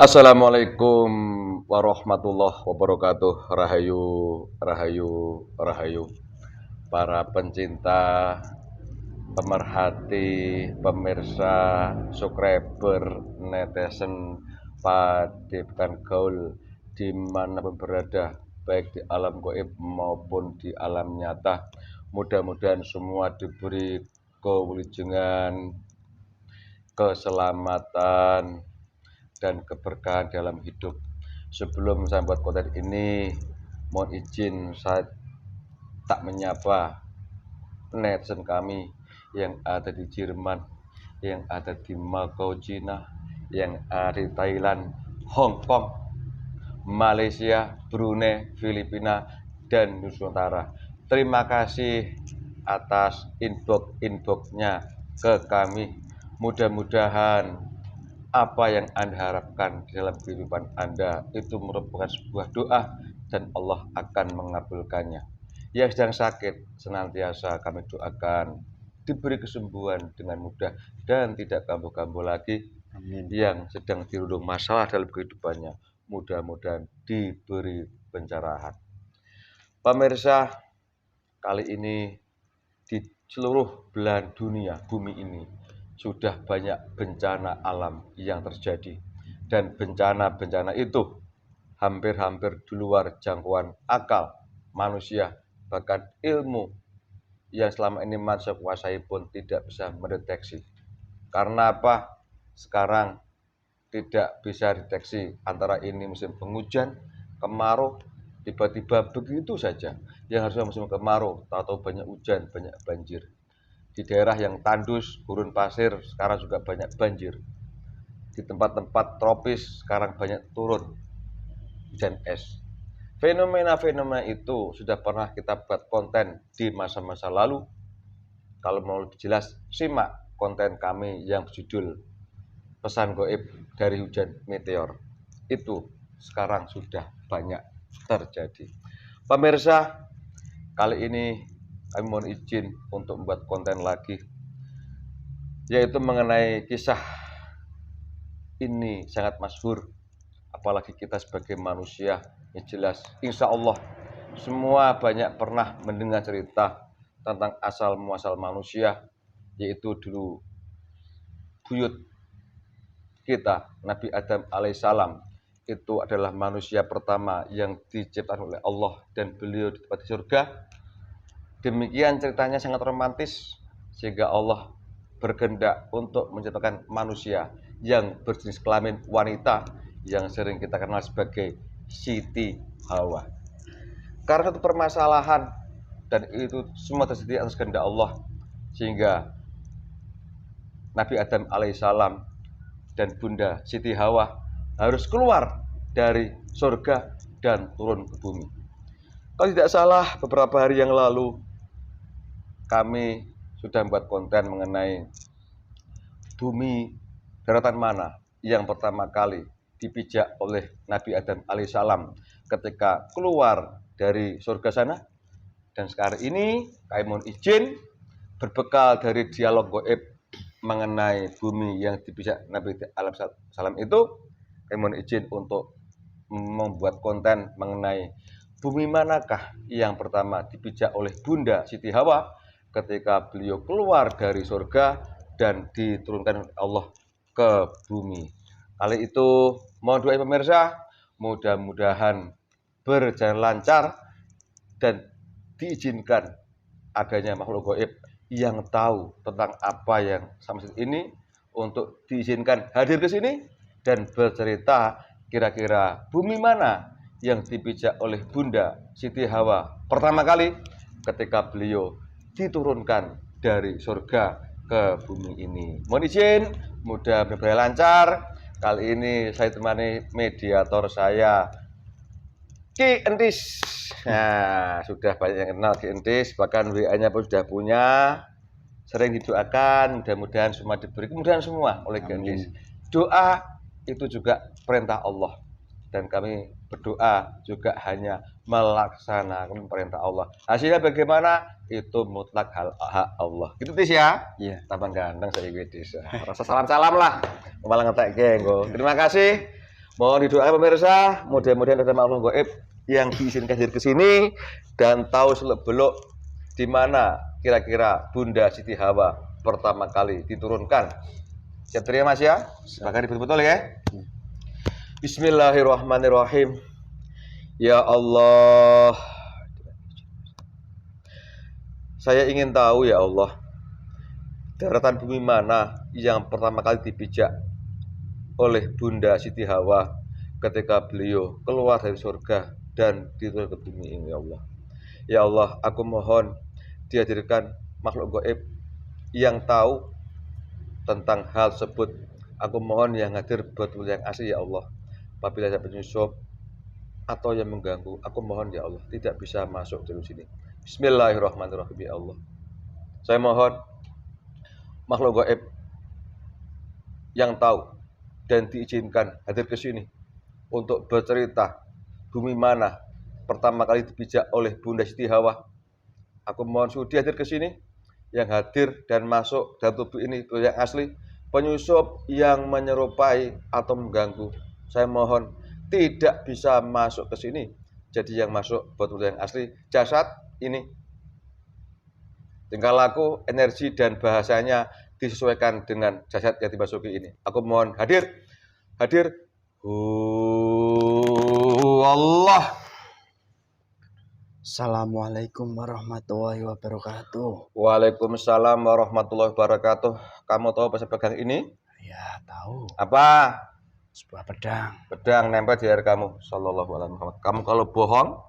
Assalamualaikum warahmatullahi wabarakatuh. Rahayu, rahayu, rahayu. Para pencinta, pemerhati, pemirsa, subscriber, netizen, padepokan gaul dimanapun berada, baik di alam gaib maupun di alam nyata. Mudah-mudahan semua diberi kewilujengan, keselamatan, dan keberkahan dalam hidup. Sebelum saya buat konten ini, mohon izin saya tak menyapa netizen kami yang ada di Jerman, yang ada di Macau, Cina, yang ada di Thailand, Hong Kong, Malaysia, Brunei, Filipina, dan Nusantara. Terima kasih atas inbox-inboxnya ke kami. Mudah-mudahan apa yang Anda harapkan di dalam kehidupan Anda itu merupakan sebuah doa dan Allah akan mengabulkannya. Yang sedang sakit senantiasa kami doakan diberi kesembuhan dengan mudah dan tidak kambuh-kambuh lagi. Amin. Yang sedang dirundung masalah dalam kehidupannya mudah-mudahan diberi pencerahan. Pemirsa, kali ini di seluruh belahan dunia bumi ini sudah banyak bencana alam yang terjadi, dan bencana-bencana itu hampir-hampir di luar jangkauan akal manusia, bahkan ilmu yang selama ini manusia kuasai pun tidak bisa mendeteksi. Karena apa? Sekarang tidak bisa deteksi antara ini musim penghujan, kemarau, tiba-tiba begitu saja. Yang harusnya musim kemarau, tahu-tahu banyak hujan, banyak banjir. Di daerah yang tandus, gurun pasir, sekarang juga banyak banjir. Di tempat-tempat tropis, sekarang banyak turun hujan es. Fenomena-fenomena itu sudah pernah kita buat konten di masa-masa lalu. Kalau mau lebih jelas, simak konten kami yang berjudul Pesan Gaib dari Hujan Meteor. Itu sekarang sudah banyak terjadi. Pemirsa, kali ini kami mohon izin untuk membuat konten lagi, yaitu mengenai kisah ini sangat masyhur. Apalagi kita sebagai manusia, yang jelas insya Allah semua banyak pernah mendengar cerita tentang asal muasal manusia, yaitu dulu buyut kita Nabi Adam alaihissalam itu adalah manusia pertama yang diciptakan oleh Allah dan beliau di tempat surga. Demikian ceritanya sangat romantis, sehingga Allah berkehendak untuk menciptakan manusia yang berjenis kelamin wanita yang sering kita kenal sebagai Siti Hawa. Karena satu permasalahan, dan itu semua terjadi atas kehendak Allah, sehingga Nabi Adam alaihissalam dan Bunda Siti Hawa harus keluar dari surga dan turun ke bumi. Kalau tidak salah, beberapa hari yang lalu kami sudah membuat konten mengenai bumi daratan mana yang pertama kali dipijak oleh Nabi Adam alaihissalam ketika keluar dari surga sana. Dan sekarang ini kami mohon izin berbekal dari dialog gaib mengenai bumi yang dipijak Nabi alaihissalam itu, kami mohon izin untuk membuat konten mengenai bumi manakah yang pertama dipijak oleh Bunda Siti Hawa ketika beliau keluar dari surga dan diturunkan oleh Allah ke bumi. Kali itu mohon doa pemirsa, mudah-mudahan berjalan lancar dan diizinkan adanya makhluk gaib yang tahu tentang apa yang sama ini untuk diizinkan hadir ke sini dan bercerita kira-kira bumi mana yang dipijak oleh Bunda Siti Hawa pertama kali ketika beliau diturunkan dari surga ke bumi ini. Mohon izin, mudah-mudahan lancar. Kali ini saya temani mediator saya, Ki Entis. Nah, sudah banyak yang kenal Ki Entis, bahkan WA-nya pun sudah punya. Sering didoakan, mudah-mudahan semua diberi kemudahan semua oleh Ki Entis. Doa itu juga perintah Allah, dan kami berdoa juga hanya melaksanakan perintah Allah. Hasilnya bagaimana? Itu mutlak hak Allah. Gitu Tis ya? Iya. Taman ganteng saya Tis. Rasa salam-salam lah. Malah ngetek genggo. Terima kasih. Mohon didoakan pemirsa, mudah-mudahan ada makhluk gaib yang diizinkan hadir ke sini dan tahu seluk-beluk di mana kira-kira Bunda Siti Hawa pertama kali diturunkan. Siap terima Mas ya? Bahkan betul-betul ya. Bismillahirrahmanirrahim. Ya Allah, saya ingin tahu ya Allah, daratan bumi mana yang pertama kali dipijak oleh Bunda Siti Hawa ketika beliau keluar dari surga dan diturunkan ke bumi ini ya Allah. Ya Allah, aku mohon dihadirkan makhluk gaib yang tahu tentang hal tersebut. Aku mohon yang hadir betul yang asli ya Allah. Apabila ada penyusup atau yang mengganggu, aku mohon ya Allah tidak bisa masuk di sini. Bismillahirrahmanirrahim ya Allah. Saya mohon makhluk gaib yang tahu dan diizinkan hadir ke sini untuk bercerita bumi mana pertama kali dipijak oleh Bunda Siti Hawa. Aku mohon sudi hadir ke sini, yang hadir dan masuk dalam tubuh ini betul yang asli. Penyusup yang menyerupai atau mengganggu, saya mohon tidak bisa masuk ke sini. Jadi yang masuk betul yang asli jasad ini, tingkah laku, energi dan bahasanya disesuaikan dengan jasad yang dimasuki ini. Aku mohon hadir. Allah. Assalamualaikum warahmatullahi wabarakatuh. Waalaikumsalam warahmatullahi wabarakatuh. Kamu tahu bahasa pegang ini? Ya, tahu. Apa? Sebuah pedang. Pedang nempel di leher kamu. Sallallahu alaihi wasallam. Kamu kalau bohong,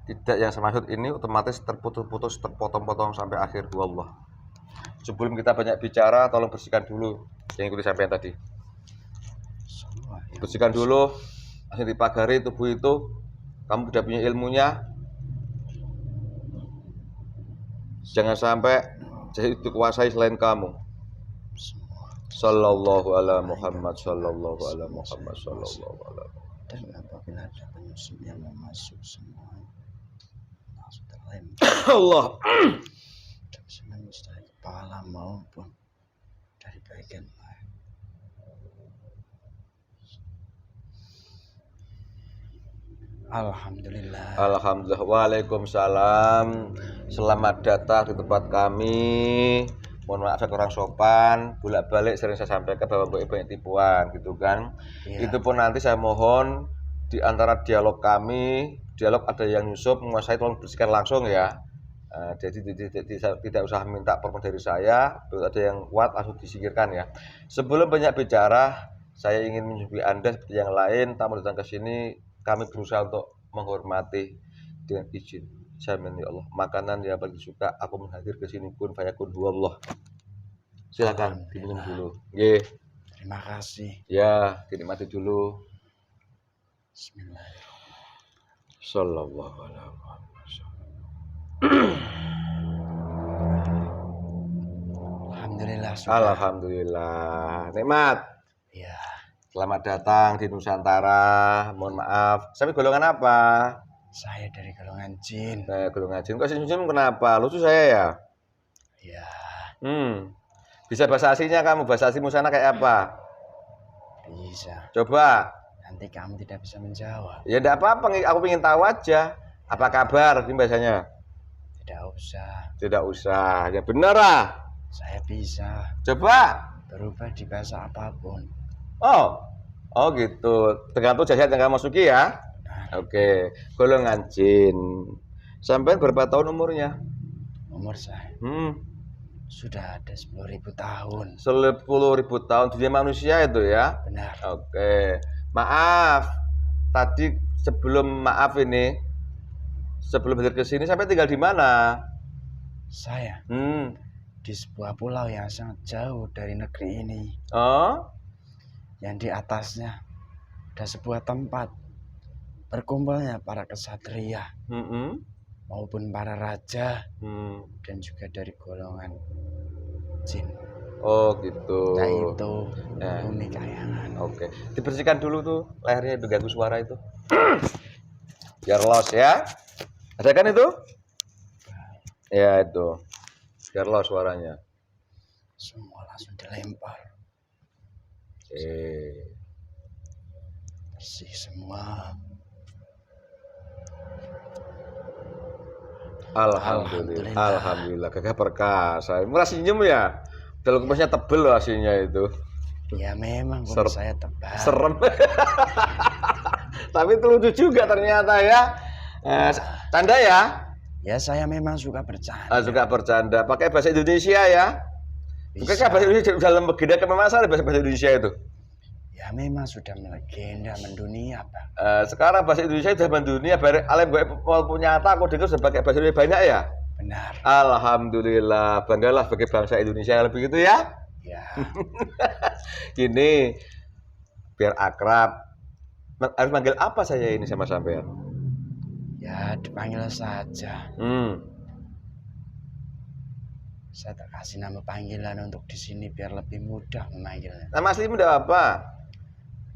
tidak yang saya maksud ini otomatis terputus-putus, terpotong-potong sampai akhir. Wallah. Sebelum kita banyak bicara, tolong bersihkan dulu yang ikuti sampai tadi. Bersihkan dulu, langsung dipagari tubuh itu. Kamu sudah punya ilmunya. Jangan sampai jadi dikuasai selain kamu. Sallallahu ala Muhammad, sallallahu ala Muhammad, sallallahu ala Muhammad. Dan apabila ada penyusup yang mau masuk semua langsung terlempar. Allah. Dan menembus dari kepala maupun dari bagian lain. Alhamdulillah. Alhamdulillah. Waalaikumsalam. Selamat datang di tempat kami. Mohon maaf saya kurang sopan. Bolak-balik sering saya sampaikan bahwa banyak tipuan gitu kan. Ya. Itu pun nanti saya mohon di antara dialog kami, dialog ada yang nyusup menguasai, tolong bersihkan langsung ya. Jadi tidak usah minta permohonan dari saya. Kalau ada yang kuat langsung disingkirkan ya. Sebelum banyak bicara, saya ingin menyuguhi Anda seperti yang lain. Tamu datang ke sini, kami berusaha untuk menghormati dengan izin. Jamin ya Allah. Makanan yang paling suka aku menghadir ke sini kun fayakun huwallah. Silakan diminum dulu. Nggih. Terima kasih. Ya, dinikmati dulu. Bismillahirrahmanirrahim. Sallallahu alaihi wasallam. Alhamdulillah. Alhamdulillah. Nikmat. Ya. Selamat datang di Nusantara. Mohon maaf. Sampai golongan apa? Saya dari golongan jin. Golongan jin. Kok jin kenapa? Lucu saya ya? Ya. Bisa bahasa aslinya kamu? Bahasa aslimu sana kayak apa? Bisa. Coba. Nanti kamu tidak bisa menjawab. Ya enggak apa-apa, aku ingin tahu aja. Apa kabar ini bahasanya? Tidak usah. Tidak usah. Ya benar lah. Saya bisa. Coba. Berubah di bahasa apapun. Oh gitu. Tergantung jasad yang kamu masuki ya. Oke. Golongan jin. Sampai berapa tahun umurnya? Umur saya sudah ada 10.000 tahun. 10.000 tahun dunia manusia itu ya? Benar. Oke. Maaf. Tadi sebelum hadir ke sini sampai tinggal di mana? Saya di sebuah pulau yang sangat jauh dari negeri ini. Oh? Yang di atasnya ada sebuah tempat berkumpulnya para kesatria maupun para raja dan juga dari golongan jin. Oh gitu. Yaitu Bumi Kayangan. Oke. Dibersihkan dulu tuh lehernya, itu ganggu suara itu. Biar los ya. Ada kan itu? Ya itu. Biar los suaranya. Semua langsung dilempar. bersih semua. Alhamdulillah. Alhamdulillah. Gagah perkasa. Murah senyum ya. Dalam kumasnya tebel loh aslinya itu. Ya memang kulit saya tebal. Serem. Tapi itu lucu juga ternyata ya. Tanda ya? Ya saya memang suka bercanda. Suka bercanda. Pakai bahasa Indonesia ya? Bukankah bahasa Indonesia dalam legenda kememasan bahasa Indonesia itu? Ya memang sudah melegenda mendunia, Pak. Sekarang bahasa Indonesia sudah mendunia. Alim gue punya nyata, aku dengar sudah pakai bahasa Indonesia banyak ya? Benar. Alhamdulillah. Banggalah sebagai bangsa Indonesia kalau begitu ya? Ya. Gini, biar akrab. Harus manggil apa saya ini sama sampean? Ya dipanggil saja. Saya tak kasih nama panggilan untuk di sini biar lebih mudah memanggilnya. Nama aslimu udah apa?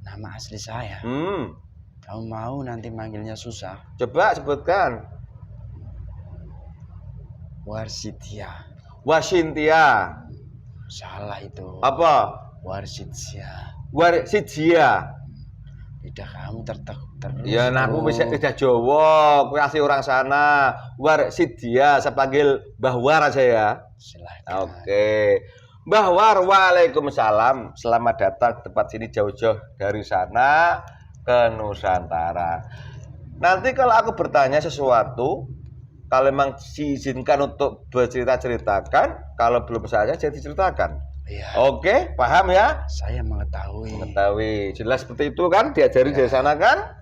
Nama asli saya. Kamu mau nanti manggilnya susah? Coba sebutkan. Warsitia. Wasintia. Salah itu. Apa? Warsitia. Warsitia. Lidah kamu tertekuk terus. Ya, nah aku bisa lidah Jawa. Aku kasih orang sana. Warsitia. Saya panggil Mbah War aja ya. Silahkan. Oke. Mbah War, waalaikumsalam. Selamat datang ke tempat sini jauh-jauh dari sana ke Nusantara. Nanti kalau aku bertanya sesuatu, kalau memang diizinkan untuk bercerita-ceritakan, kalau belum saja jadi ceritakan. Iya. Oke, paham ya? Saya mengetahui. Mengetahui. Jelas seperti itu kan, diajari dari sana kan?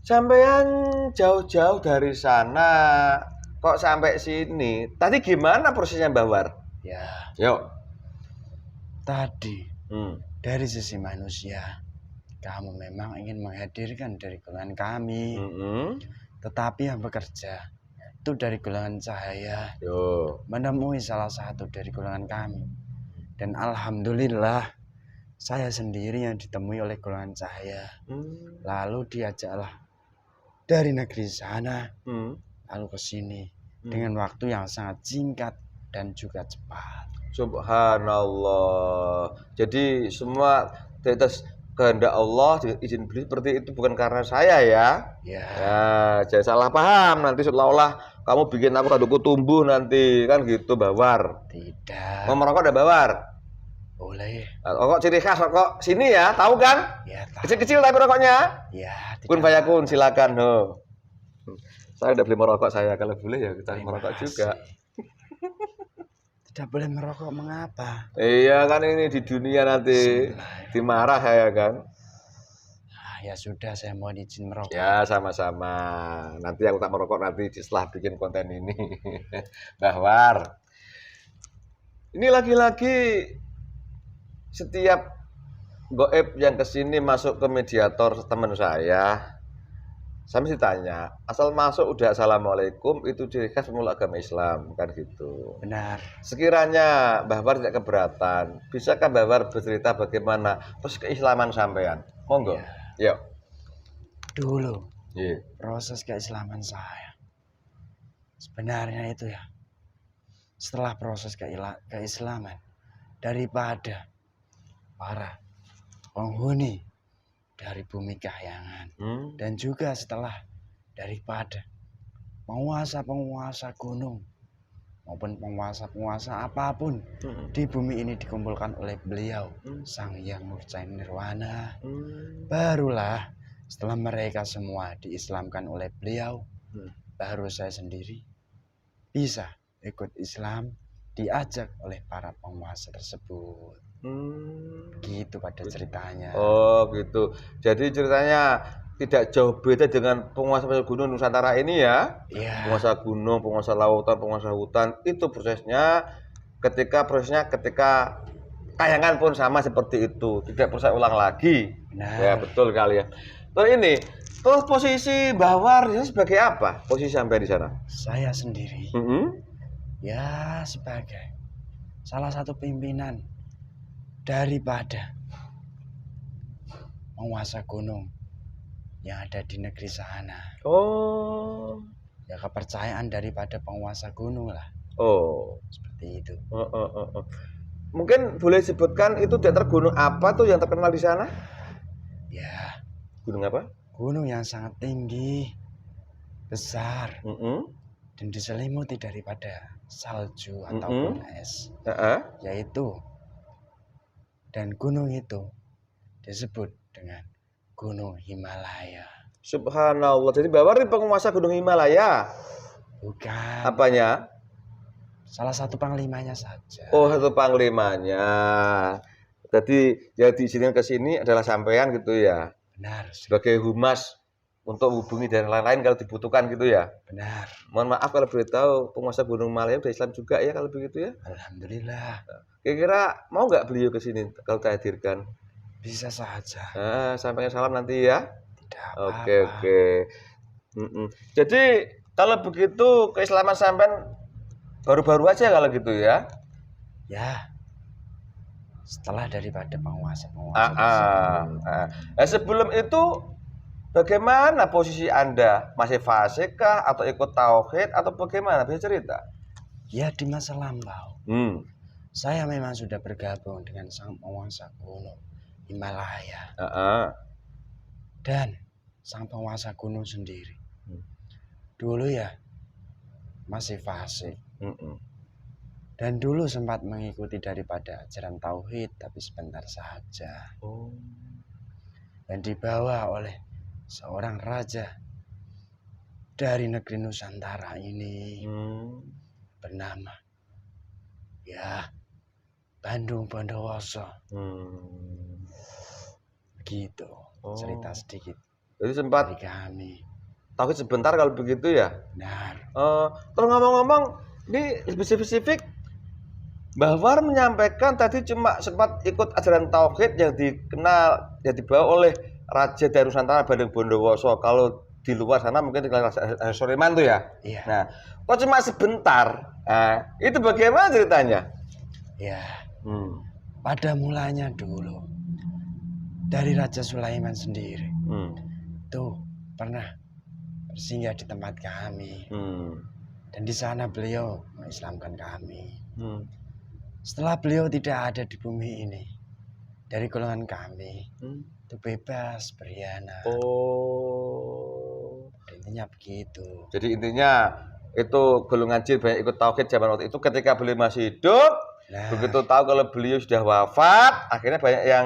Sampean jauh-jauh dari sana, kok sampai sini? Tadi gimana prosesnya Mbah War? Ya. Yuk. Tadi dari sisi manusia, kamu memang ingin menghadirkan dari golongan kami, tetapi yang bekerja itu dari golongan cahaya. Menemui salah satu dari golongan kami, dan alhamdulillah saya sendiri yang ditemui oleh golongan cahaya. Lalu diajaklah dari negeri sana, lalu ke sini dengan waktu yang sangat singkat dan juga cepat. Subhanallah. Jadi semua di atas kehendak Allah, izin beliau seperti itu bukan karena saya ya. Ya. Jangan salah paham nanti seolah-olah kamu bikin aku kaduku tumbuh nanti kan gitu Mbah War. Tidak. Mau merokok ada Mbah War? Boleh. Rokok ciri khas rokok sini ya, tahu kan? Ya, tahu. Kecil-kecil tapi rokoknya. Ya. Kun fayakun silakan. Saya udah beli merokok saya, kalau boleh ya kita merokok juga. Tidak boleh merokok, mengapa? Iya kan ini di dunia nanti dimarah saya kan. Ya sudah, saya mohon izin merokok. Ya sama-sama. Nanti aku tak merokok nanti setelah bikin konten ini. Mbah War. Ini lagi-lagi setiap goib yang kesini masuk ke mediator teman saya mesti tanya, asal masuk udah assalamualaikum, itu ciri khas pemeluk agama Islam kan gitu. Benar. Sekiranya Mbah War tidak keberatan, bisakah Mbah War bercerita bagaimana terus keislaman sampean? Monggo. Yuk. Dulu proses keislaman saya sebenarnya itu ya, setelah proses keislaman daripada para penghuni dari bumi kahyangan, dan juga setelah daripada penguasa-penguasa gunung maupun penguasa-penguasa apapun di bumi ini dikumpulkan oleh beliau, Sang Hyang Nurcain Nirwana. Barulah setelah mereka semua diislamkan oleh beliau, baru saya sendiri bisa ikut Islam diajak oleh para penguasa tersebut. Gitu pada ceritanya. Oh gitu. Jadi ceritanya tidak jauh beda dengan penguasa gunung Nusantara ini ya. Penguasa gunung, penguasa lautan, penguasa hutan. Itu prosesnya ketika kayangan pun sama seperti itu. Tidak perlu saya ulang lagi. Benar. Ya betul kali ya. Terus posisi Mbah War ini sebagai apa? Posisi sampai di sana? Saya sendiri. Ya sebagai salah satu pimpinan daripada penguasa gunung yang ada di negeri sana. Ya kepercayaan daripada penguasa gunung lah. Seperti itu. Mungkin boleh sebutkan itu teater gunung apa tuh yang terkenal di sana? Ya, Gunung apa? Gunung yang sangat tinggi, besar, Mm-mm. dan diselimuti daripada salju Mm-mm. ataupun es, Heeh. yaitu, dan gunung itu disebut dengan Gunung Himalaya. Subhanallah. Jadi Bawar ini penguasa Gunung Himalaya. Bukan, Apanya? salah satu panglimanya saja. Oh, itu panglimanya. Jadi yang diizinkan ke sini adalah sampean gitu ya. Benar, Sebagai humas untuk hubungi dan lain-lain kalau dibutuhkan gitu ya. benar. Mohon maaf kalau boleh tahu penguasa Gunung Himalaya udah Islam juga ya kalau begitu ya. Alhamdulillah, Kira-kira mau nggak beliau ke sini kalau saya hadirkan? bisa saja. Sampaikan salam nanti ya. Tidak Oke, apa-apa. oke. Mm-mm. Jadi kalau begitu keislaman sampean baru-baru aja kalau gitu ya. Ya, setelah daripada penguasa-penguasa Ah, ah, tersebut. ah. Nah, sebelum itu bagaimana posisi Anda? Masih fasik kah atau ikut tauhid atau bagaimana? Bisa cerita? Ya, di masa lampau, Hmm. saya memang sudah bergabung dengan sang penguasa gunung Himalaya. Ah, ah. Dan sang penguasa gunung sendiri, Hmm. dulu ya masih fasik. Mm-mm. Dan dulu sempat mengikuti daripada ajaran tauhid, tapi sebentar saja. Oh. Dan dibawa oleh seorang raja dari negeri Nusantara ini Hmm. bernama ya Bandung Bondowoso. Hmm. Begitu Oh. cerita sedikit Jadi sempat dari kami. tauhid sebentar kalau begitu ya. Benar. Terus ngomong-ngomong, ini lebih spesifik, Mbah War menyampaikan tadi cuma sempat ikut ajaran tauhid yang dikenal, yang dibawa oleh Raja dari Nusantara Bandung Bondowoso. Kalau di luar sana mungkin di Raja Soreman tuh ya. Iya. Nah, kok cuma sebentar? Nah, itu bagaimana ceritanya? Ya, Hmm. pada mulanya dulu dari Raja Sulaiman sendiri Hmm. tuh pernah bersinggah di tempat kami. Hmm. Dan di sana beliau mengislamkan kami. Hmm. Setelah beliau tidak ada di bumi ini, dari golongan kami Hmm. itu bebas berkhianat. Oh. Intinya begitu. Jadi intinya itu golongan jin banyak ikut tauhid zaman waktu itu ketika beliau masih hidup. Nah, Begitu tahu kalau beliau sudah wafat, akhirnya banyak yang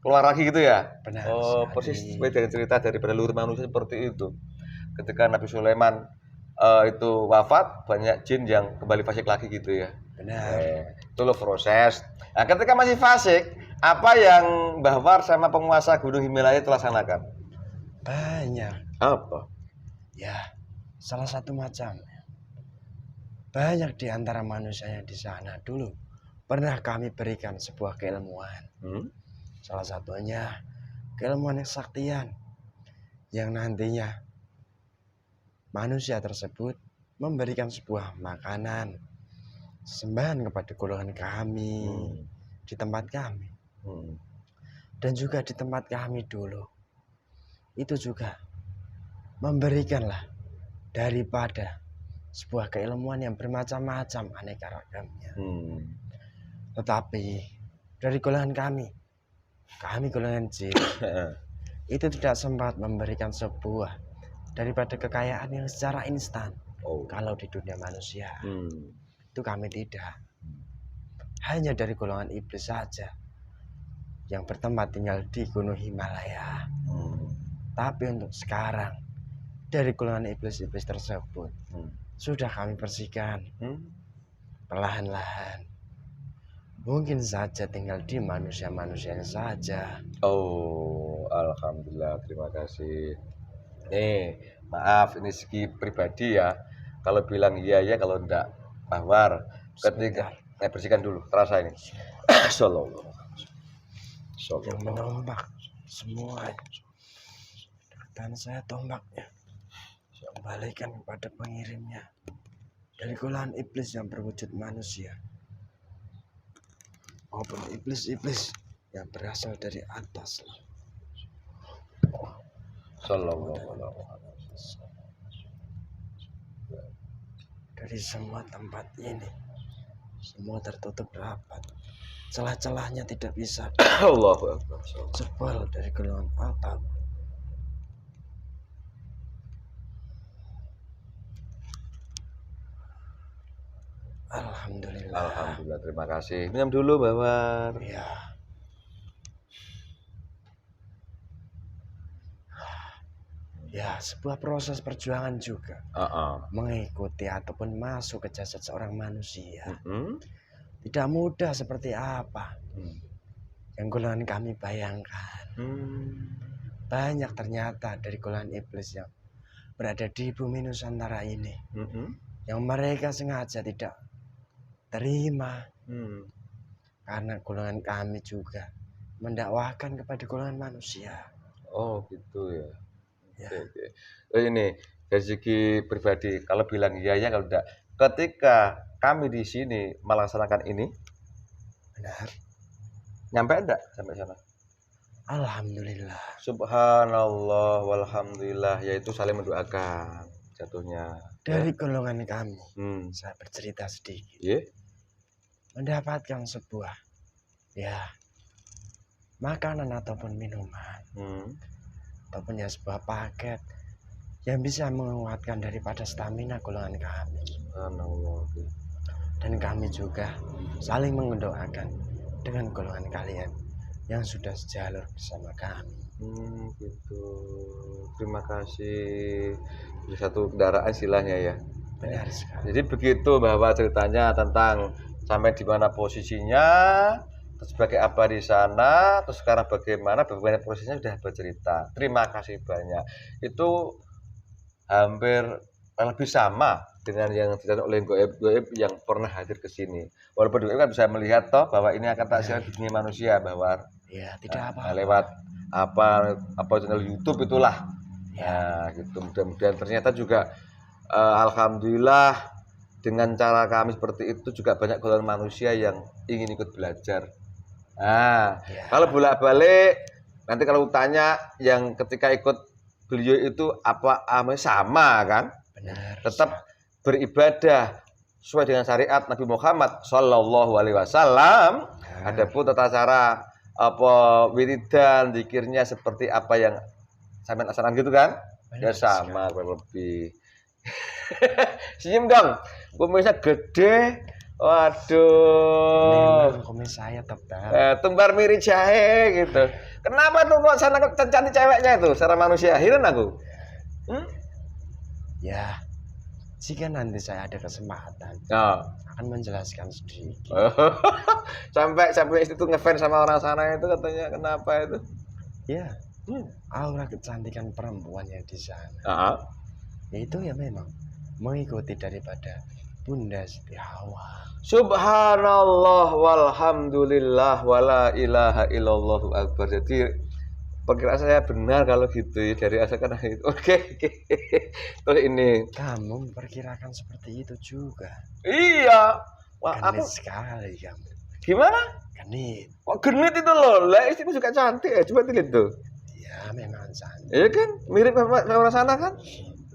keluar lagi gitu ya. benar Oh, sekali. persis sesuai dengan cerita dari leluhur manusia seperti itu. Ketika Nabi Sulaiman itu wafat, banyak jin yang kembali fasik lagi gitu ya. Benar. Itu loh proses. Nah, ketika masih fasik, apa yang Mbah War sama penguasa Gunung Himalaya telah laksanakan? Banyak. Apa? Ya, salah satu macam. Banyak di antara manusia yang di sana dulu pernah kami berikan sebuah keilmuan. Salah satunya keilmuan kesaktian yang nantinya manusia tersebut memberikan sebuah makanan sembahan kepada golongan kami di tempat kami. Dan juga di tempat kami dulu itu juga memberikanlah daripada sebuah keilmuan yang bermacam-macam aneka ragamnya. Tetapi dari golongan kami golongan jin itu tidak sempat memberikan sebuah daripada kekayaan yang secara instan. Kalau di dunia manusia itu kami tidak. Hanya dari golongan iblis saja yang bertempat tinggal di Gunung Himalaya. Tapi untuk sekarang dari golongan iblis-iblis tersebut sudah kami bersihkan perlahan-lahan. Mungkin saja tinggal di manusia-manusia saja. Oh, alhamdulillah, terima kasih. Nih, maaf ini segi pribadi ya. Kalau bilang iya ya, kalau enggak Bawar. Ketika saya bersihkan dulu, terasa ini. Sallallahu. Yang menombak semua dan saya tombaknya kembalikan kepada pengirimnya dari golongan iblis yang berwujud manusia maupun iblis-iblis yang berasal dari atas. Sallallahu. Dari semua tempat ini semua tertutup rapat, celah-celahnya tidak bisa Allahu Akbar. jebol dari golongan atap Alhamdulillah. Alhamdulillah, terima kasih. Minum dulu, Bawar. Ya. Ya, sebuah proses perjuangan juga. Mengikuti ataupun masuk ke jasad seorang manusia. Tidak mudah seperti apa yang golongan kami bayangkan. Banyak ternyata dari golongan iblis yang berada di bumi Nusantara ini. Yang mereka sengaja tidak terima. Karena golongan kami juga mendakwahkan kepada golongan manusia. Oh gitu ya. Ya. Oke. Oh, ini dari segi pribadi, kalau bilang iya ya, kalau tidak, ketika kami di sini melaksanakan ini, Benar. nyampe enggak sampai sana? Alhamdulillah. Subhanallah walhamdulillah, yaitu saling mendoakan jatuhnya. Dari golongan kami, Hmm. saya bercerita sedikit. Yeah. Mendapatkan sebuah makanan ataupun minuman, ataupun sebuah paket yang bisa menguatkan daripada stamina golongan kami. Subhanallah. Dan kami juga saling mendoakan dengan golongan kalian yang sudah sejalur bersama kami. Gitu. Terima kasih. Jadi satu kendaraan istilahnya ya. Benar sekali. Jadi begitu bahwa ceritanya tentang sampai di mana posisinya, terus sebagai apa di sana, terus sekarang bagaimana prosesnya sudah bercerita. Terima kasih banyak. Itu hampir lebih sama dengan yang diceritakan oleh goib yang pernah hadir ke sini. Walaupun goib kan bisa melihat toh bahwa ini akan tak di dunia manusia, bahwa tidak apa-apa. lewat apa channel YouTube itulah. Ya, gitu. Mudah-mudahan ternyata juga alhamdulillah dengan cara kami seperti itu juga banyak golongan manusia yang ingin ikut belajar. Kalau bolak-balik nanti kalau tanya yang ketika ikut beliau itu apa sama kan? Benar. Tetap beribadah sesuai dengan syariat Nabi Muhammad Shallallahu Alaihi Wasallam. Adapun tata cara wiridan, zikirnya seperti apa yang sampean asaran gitu kan? Ya sama kurang lebih. Senyum dong, kumisnya gede. Waduh. Kumis saya tebal. Tumbar mirip jahe gitu. Kenapa tuh kok sana cantik ceweknya itu secara manusia? Heran aku. Ya, jika nanti saya ada kesempatan, akan menjelaskan sedikit. sampai itu ngefans sama orang sana itu katanya, kenapa itu? Ya, aura kecantikan perempuan yang di sana. Itu ya memang mengikuti daripada Bunda Siti Hawa. Subhanallah walhamdulillah wala ilaha illallahu akbar. Jadi perkiraan saya benar kalau gitu ya, dari asalkan itu. Oke. Terus ini kamu memperkirakan seperti itu juga. Iya. Wah, genit sekali kamu. Gimana? Genit. Kok genit itu loh? Lah istrimu juga cantik ya, coba lihat tuh. Ya memang cantik. Iya kan, mirip sama orang sana kan?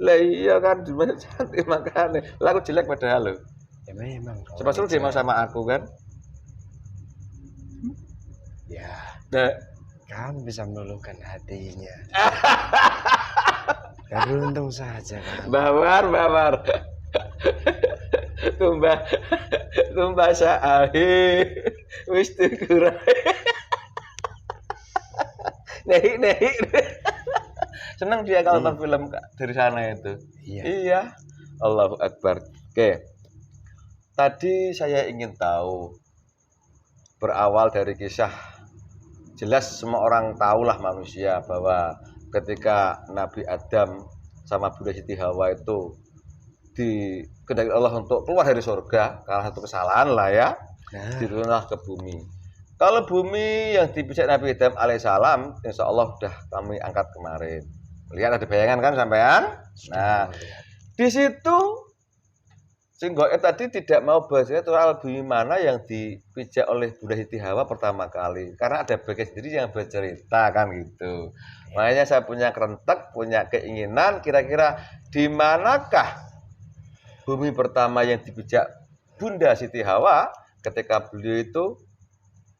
Lah iya kan, cuma cantik makanya. Lah aku jelek padahal lo. Ya memang. Coba suruh dia mau sama aku kan? Ya. Kamu bisa meluluhkan hatinya. Beruntung saja kan. Bawar. Tumbah saahi. Wis tukurai. Nehi. Senang dia kalau nonton film dari sana itu. Iya. Allahu Akbar. Oke. Tadi saya ingin tahu, berawal dari kisah, jelas semua orang tahulah manusia bahwa ketika Nabi Adam sama Bunda Siti Hawa itu dikehendaki Allah untuk keluar dari surga karena satu kesalahan lah ya, diturunlah ke bumi. Kalau bumi yang dipijak Nabi Adam alaihissalam, insya Allah sudah kami angkat kemarin. Lihat ada bayangan kan sampean? Nah, di situ Sing goib tadi tidak mau bahasanya soal bumi mana yang dipijak oleh Bunda Siti Hawa pertama kali, karena ada bagian sendiri yang bercerita kan gitu. Makanya saya punya kerentek, punya keinginan kira-kira di manakah bumi pertama yang dipijak Bunda Siti Hawa ketika beliau itu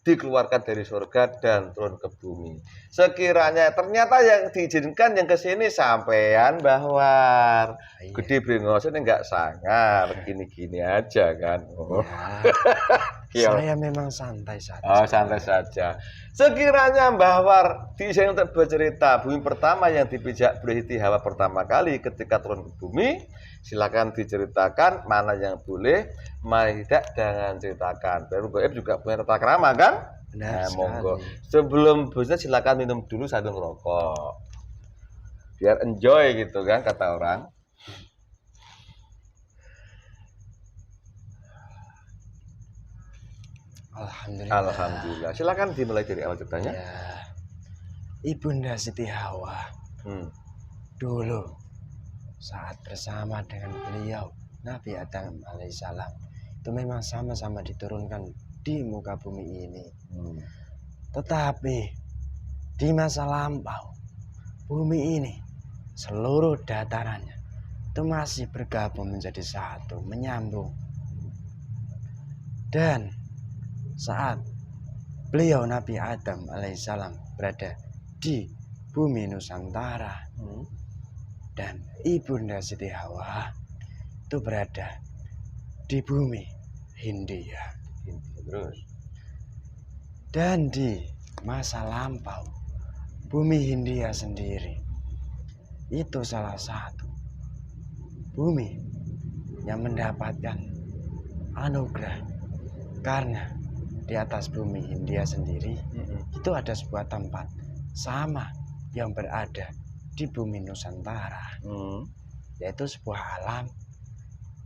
dikeluarkan dari surga dan turun ke bumi. Sekiranya ternyata yang diizinkan yang ke sini sampean Bahwar. Iya. Gede brengos ini enggak sangar, gini-gini aja kan. Iya. Saya memang santai saja. Oh, santai saja. Sekiranya Bahwar diizinkan untuk bercerita bumi pertama yang dipijak oleh Siti Hawa pertama kali ketika turun ke bumi, silakan diceritakan mana yang boleh, mana tidak jangan ceritakan. Baru Goib juga punya tata krama kan? Benar sekali. Monggo. Sebelum bosnya silakan minum dulu satu rokok. Biar enjoy gitu kan kata orang. Alhamdulillah. Alhamdulillah. Silakan dimulai dari awal ceritanya. Ya. Ibunda Siti Hawa. Dulu saat bersama dengan beliau Nabi Adam alaihissalam itu memang sama-sama diturunkan di muka bumi ini. Tetapi di masa lampau bumi ini seluruh datarannya itu masih bergabung menjadi satu, menyambung. Dan saat beliau Nabi Adam alaihissalam berada di bumi Nusantara dan Ibunda Siti Hawa itu berada di bumi Hindia. Terus. Dan di masa lampau bumi Hindia sendiri itu salah satu bumi yang mendapatkan anugerah, karena di atas bumi Hindia sendiri itu ada sebuah tempat sama yang berada di bumi Nusantara, yaitu sebuah alam.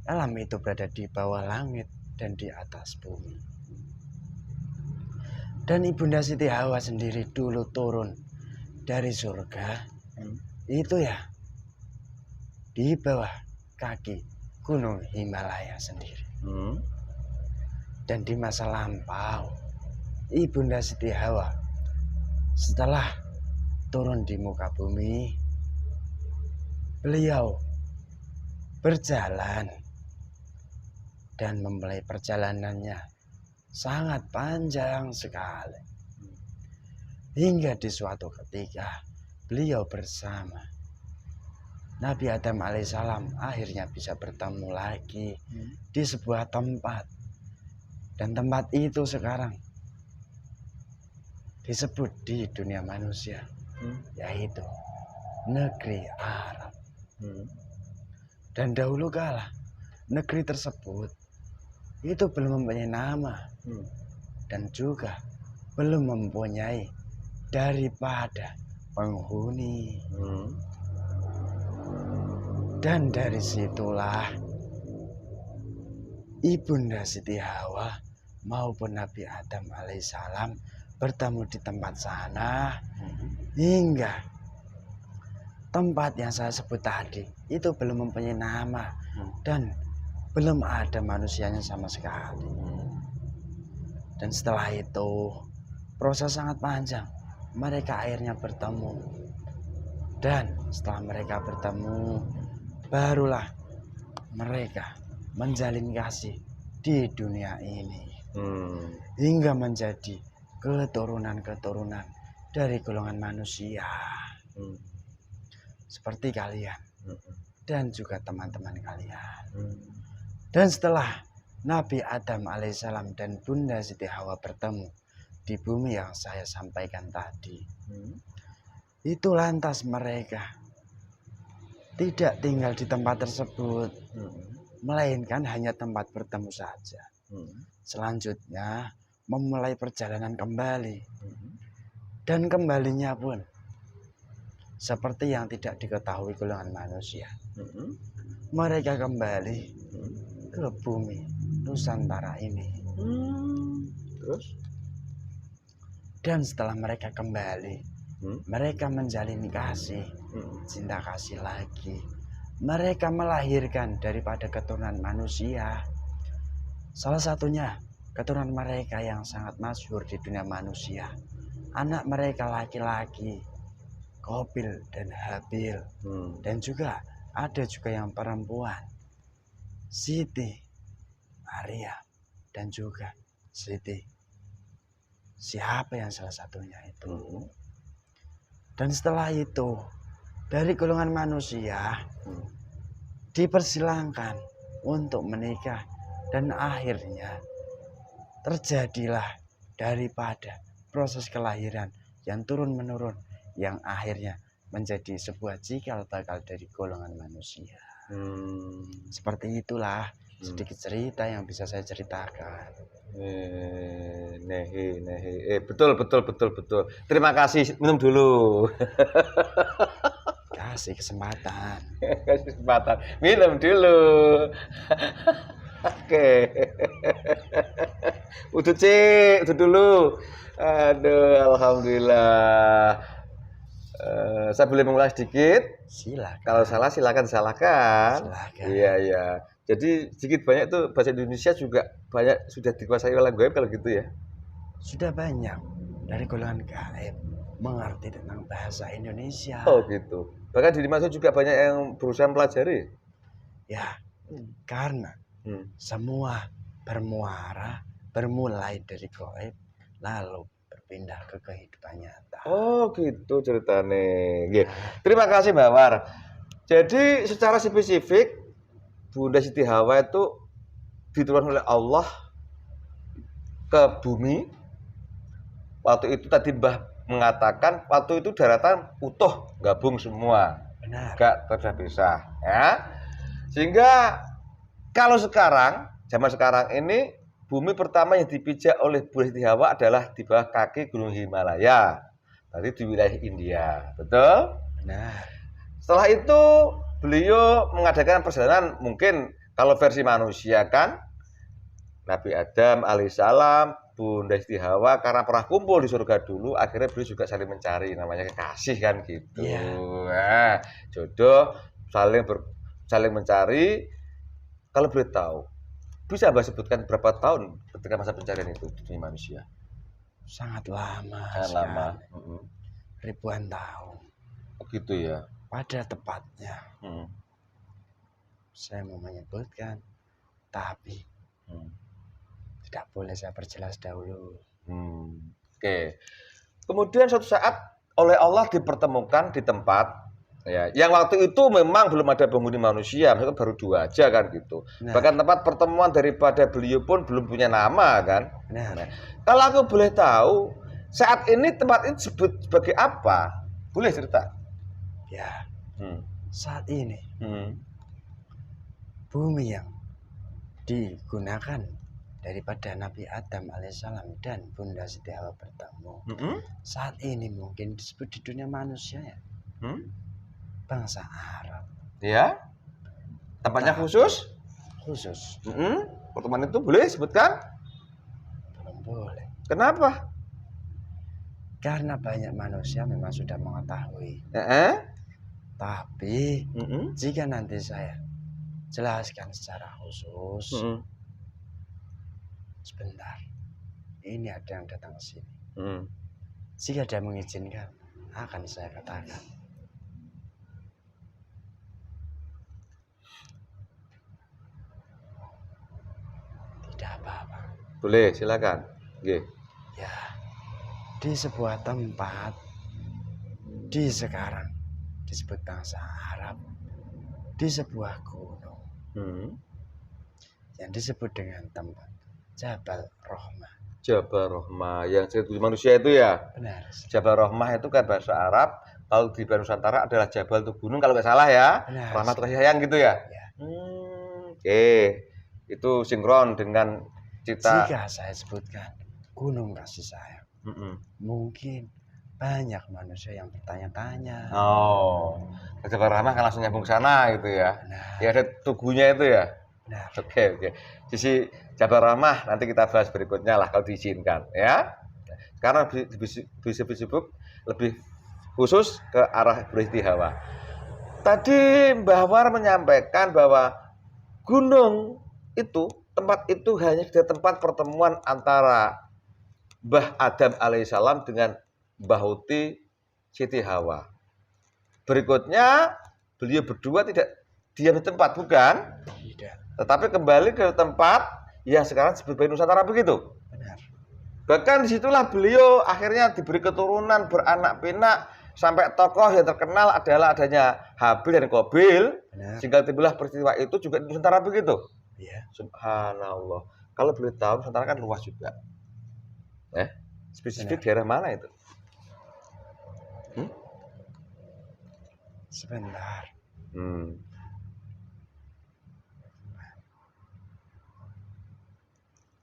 Alam itu berada di bawah langit dan di atas bumi. Dan Ibunda Siti Hawa sendiri dulu turun dari surga itu ya di bawah kaki Gunung Himalaya sendiri. Dan di masa lampau Ibunda Siti Hawa setelah turun di muka bumi, beliau berjalan dan memulai perjalanannya sangat panjang sekali. Hingga di suatu ketika beliau bersama Nabi Adam alaihissalam akhirnya bisa bertemu lagi di sebuah tempat. Dan tempat itu sekarang disebut di dunia manusia, yaitu negeri Arab. Dan dahulu kala negeri tersebut itu belum mempunyai nama dan juga belum mempunyai daripada penghuni. Dan dari situlah Ibunda Siti Hawa maupun Nabi Adam alaihissalam bertemu di tempat sana, hingga tempat yang saya sebut tadi itu belum mempunyai nama dan belum ada manusianya sama sekali. Dan setelah itu proses sangat panjang, mereka akhirnya bertemu. Dan setelah mereka bertemu, barulah mereka menjalin kasih di dunia ini, hingga menjadi keturunan-keturunan dari golongan manusia, seperti kalian dan juga teman-teman kalian. Dan setelah Nabi Adam alaihissalam dan Bunda Siti Hawa bertemu di bumi yang saya sampaikan tadi, itu lantas mereka tidak tinggal di tempat tersebut, melainkan hanya tempat bertemu saja. Selanjutnya memulai perjalanan kembali, dan kembalinya pun seperti yang tidak diketahui golongan manusia. Mereka kembali ke bumi Nusantara ini. Terus? Dan setelah mereka kembali, mereka menjalin kasih, cinta kasih lagi. Mereka melahirkan daripada keturunan manusia. Salah satunya keturunan mereka yang sangat masyhur di dunia manusia. Anak mereka laki-laki, Qabil dan Habil. Dan juga ada juga yang perempuan, Siti Maria dan juga Siti siapa yang salah satunya itu. Hmm. Dan setelah itu dari golongan manusia dipersilahkan untuk menikah, dan akhirnya terjadilah daripada proses kelahiran yang turun menurun, yang akhirnya menjadi sebuah cikal bakal dari golongan manusia. Seperti itulah sedikit cerita yang bisa saya ceritakan. Betul. Terima kasih. Minum dulu. Kasih kesempatan. Kasih kesempatan. Minum dulu. Oke. Udah dulu. Aduh, alhamdulillah. Saya boleh mengulang sedikit? Silakan. Kalau salah silakan disalahkan. Silakan. Iya. Jadi sedikit banyak itu bahasa Indonesia juga banyak sudah dikuasai oleh gaib kalau gitu ya. Sudah banyak dari golongan gaib mengerti tentang bahasa Indonesia. Oh gitu. Bahkan di Mas juga banyak yang berusaha mempelajari. Ya, karena semua bermulai dari gaib lalu berpindah ke kehidupan nyata. Oh gitu ceritanya. Terima kasih Mbak War. Jadi secara spesifik Bunda Siti Hawa itu diturunkan oleh Allah ke bumi. Waktu itu tadi Mbah mengatakan waktu itu daratan utuh, gabung semua. Benar. Gak terpisah ya. Sehingga kalau sekarang, zaman sekarang ini bumi pertama yang dipijak oleh Bunda Siti Hawa adalah di bawah kaki Gunung Himalaya. Tadi di wilayah India. Betul? Benar. Setelah itu beliau mengadakan perjalanan, mungkin kalau versi manusia kan Nabi Adam alaihissalam, Bunda Siti Hawa karena pernah kumpul di surga dulu, akhirnya beliau juga saling mencari, namanya kekasih kan gitu. Nah, jodoh saling mencari. Kalau boleh tahu, bisa Mbak sebutkan berapa tahun ketika masa pencarian itu di dunia manusia? Sangat lama. Sangat lama. Ribuan tahun. Oh gitu ya. Pada tepatnya, saya mau menyebutkan, tapi tidak boleh saya perjelas dahulu. Oke. Kemudian suatu saat oleh Allah dipertemukan di tempat ya, yang waktu itu memang belum ada penghuni manusia, maksudnya baru 2 aja kan gitu. Nah. Bahkan tempat pertemuan daripada beliau pun belum punya nama kan. Nah, kalau aku boleh tahu, saat ini tempat ini disebut sebagai apa? Boleh cerita? Ya, saat ini bumi yang digunakan daripada Nabi Adam alaihissalam dan Bunda Siti Hawa bertemu, saat ini mungkin disebut di dunia manusia ya, bangsa Arab. Ya, tempatnya khusus? Khusus. Pertemuan itu boleh sebutkan? Belum boleh. Kenapa? Karena banyak manusia memang sudah mengetahui. Tapi jika nanti saya jelaskan secara khusus, sebentar, ini ada yang datang ke sini. Jika dia mengizinkan, akan saya katakan. Tidak apa-apa. Boleh, silakan. Ya, di sebuah tempat di sekarang disebut bangsa Arab, di sebuah gunung yang disebut dengan tempat Jabal Rahmah. Jabal Rahmah yang disebut manusia itu ya? Benar. Jabal Rahmah itu kan bahasa Arab, kalau di Nusantara adalah Jabal itu gunung kalau nggak salah ya. Benar. Rahmah kasih sayang gitu ya? Oke. Itu sinkron dengan cita. Jika saya sebutkan gunung kasih sayang, mungkin banyak manusia yang bertanya-tanya. Jabal Rahmah kan langsung nyambung ke sana gitu ya. Nah. Ya ada tugunya itu ya. Nah. Oke. Sisi Jabal Rahmah nanti kita bahas berikutnya lah kalau diizinkan ya. Sekarang disebut lebih khusus ke arah Bunda Siti Hawa. Tadi Mbah War menyampaikan bahwa gunung itu, tempat itu hanya tempat pertemuan antara Mbah Adam alaihissalam dengan Mbah Huti Siti Hawa. Berikutnya beliau berdua tidak diam di tempat, bukan? Tidak. Tetapi kembali ke tempat yang sekarang disebut Nusantara begitu. Benar. Bahkan disitulah beliau akhirnya diberi keturunan beranak pinak sampai tokoh yang terkenal adalah adanya Habil dan Qabil. Benar. Sehingga timbullah peristiwa itu juga di Nusantara begitu. Iya. Subhanallah. Kalau boleh tahu Nusantara kan luas juga. Spesifik daerah mana itu? Sebentar.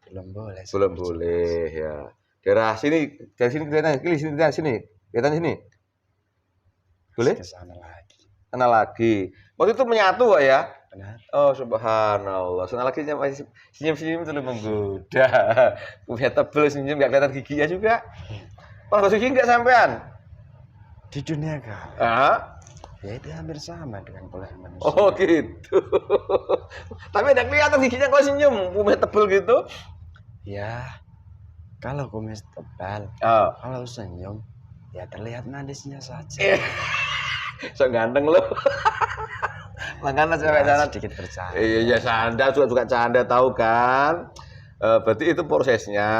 Belum boleh. Belum boleh ya. Daerah sini, dari sini kelihatan, sini. Kelihatan sini. Boleh? Ke sana lagi. Sana lagi. Waktu itu menyatu Pak ya? Benar. Oh subhanallah. Sana lagi masih senyum-senyum terus menggoda. Punya tebel senyum enggak kelihatan giginya juga. Kalau gigi enggak sampean? Di dunia kah? Ya itu hampir sama dengan kulit manusia. Oh gitu. Tapi ada kelihatan giginya kalau senyum, punya tebel gitu. Ya, kalau kumis tebal, kalau senyum, ya terlihat manisnya saja. So ganteng lo. Makanya cewek sana sedikit bercanda. Iya, canda juga canda tahu kan. Berarti itu prosesnya.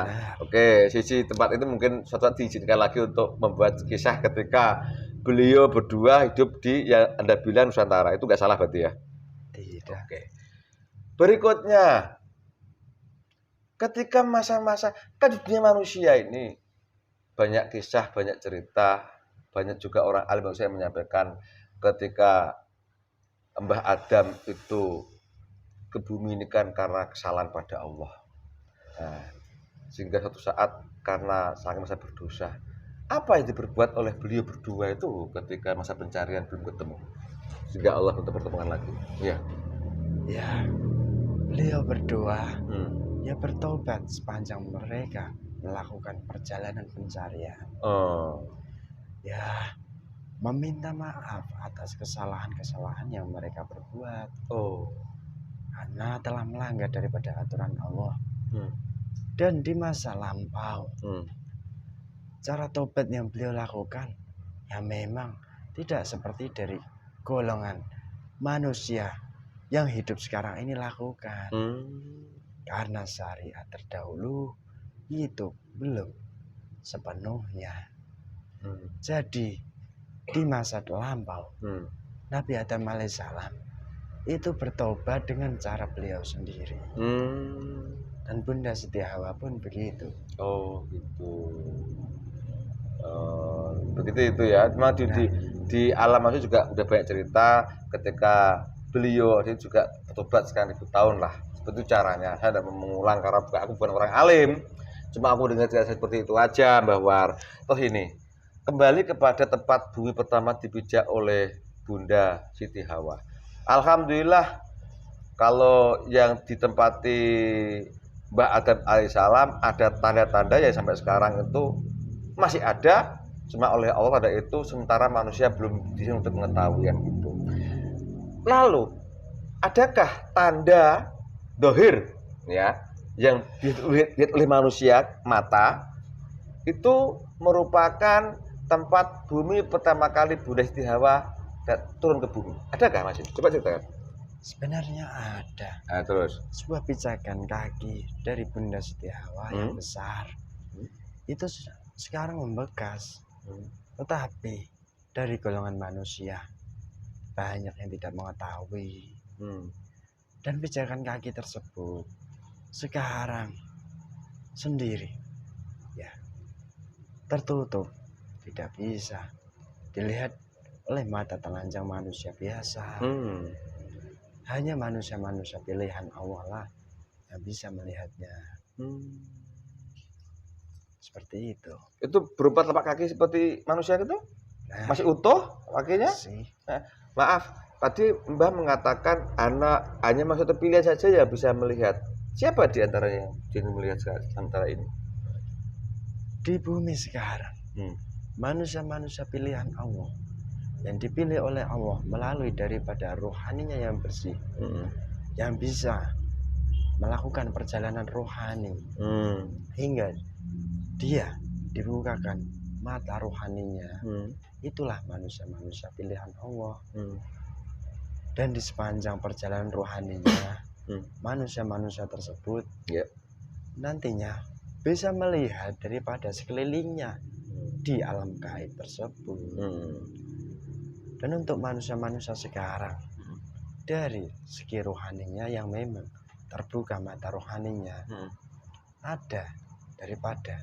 Benar. Oke, sisi tempat itu mungkin suatu saat diizinkan lagi untuk membuat kisah ketika beliau berdua hidup di yang Anda bilang Nusantara. Itu nggak salah berarti ya? Tidak. Oke. Berikutnya, ketika masa-masa kan dunia manusia ini banyak kisah, banyak cerita, banyak juga orang alim yang saya menyampaikan ketika Mbah Adam itu ke bumi ini kan karena kesalahan pada Allah. Nah, sehingga suatu saat karena saking masa berdosa, apa yang diperbuat oleh beliau berdua itu ketika masa pencarian belum ketemu, sehingga Allah untuk pertemuan lagi. Iya. Ya, beliau berdua ya bertobat sepanjang mereka melakukan perjalanan pencarian. Ya, meminta maaf atas kesalahan-kesalahan yang mereka perbuat. Karena telah melanggar daripada aturan Allah. Dan di masa lampau, cara tobat yang beliau lakukan ya memang tidak seperti dari golongan manusia yang hidup sekarang ini lakukan. Karena syariat terdahulu itu belum sepenuhnya. Jadi di masa lampau, Nabi Adam alaihissalam itu bertobat dengan cara beliau sendiri. Dan Bunda Siti Hawa pun begitu. Oh gitu. Begitu itu ya. Memang di alam manusia juga udah banyak cerita ketika beliau itu juga bertobat sekian ribu tahun lah. Seperti caranya. Saya tidak mengulang karena aku bukan orang alim. Cuma aku dengar cerita seperti itu aja, Mbah War. Toh ini kembali kepada tempat bumi pertama dipijak oleh Bunda Siti Hawa. Alhamdulillah kalau yang ditempati Mbah Adam alaihissalam ada tanda-tanda yang sampai sekarang itu masih ada, cuma oleh Allah tanda itu sementara manusia belum bisa untuk mengetahui yang itu. Lalu adakah tanda dohir ya yang dilihat oleh manusia mata itu merupakan tempat bumi pertama kali Bunda Siti Hawa turun ke bumi? Adakah Mas? Coba ceritakan. Sebenarnya ada. Terus sebuah pijakan kaki dari Bunda Siti Hawa yang besar. Itu sekarang membekas. Tetapi dari golongan manusia banyak yang tidak mengetahui. Dan pijakan kaki tersebut sekarang sendiri ya tertutup, tidak bisa dilihat oleh mata telanjang manusia biasa. Hanya manusia-manusia pilihan Allah lah yang bisa melihatnya. Seperti itu. Itu berupa telapak kaki seperti manusia gitu? Masih utuh kakinya? Maaf, tadi Mbah mengatakan anak hanya maksud terpilih saja ya bisa melihat. Siapa di antaranya yang melihat antara ini? Di bumi sekarang, manusia-manusia pilihan Allah yang dipilih oleh Allah melalui daripada rohaninya yang bersih, yang bisa melakukan perjalanan rohani hingga dia dibukakan mata rohaninya. Itulah manusia-manusia pilihan Allah. Dan di sepanjang perjalanan rohaninya manusia-manusia tersebut nantinya bisa melihat daripada sekelilingnya di alam gaib tersebut. Dan untuk manusia-manusia sekarang, dari segi rohaninya yang memang terbuka mata rohaninya, ada daripada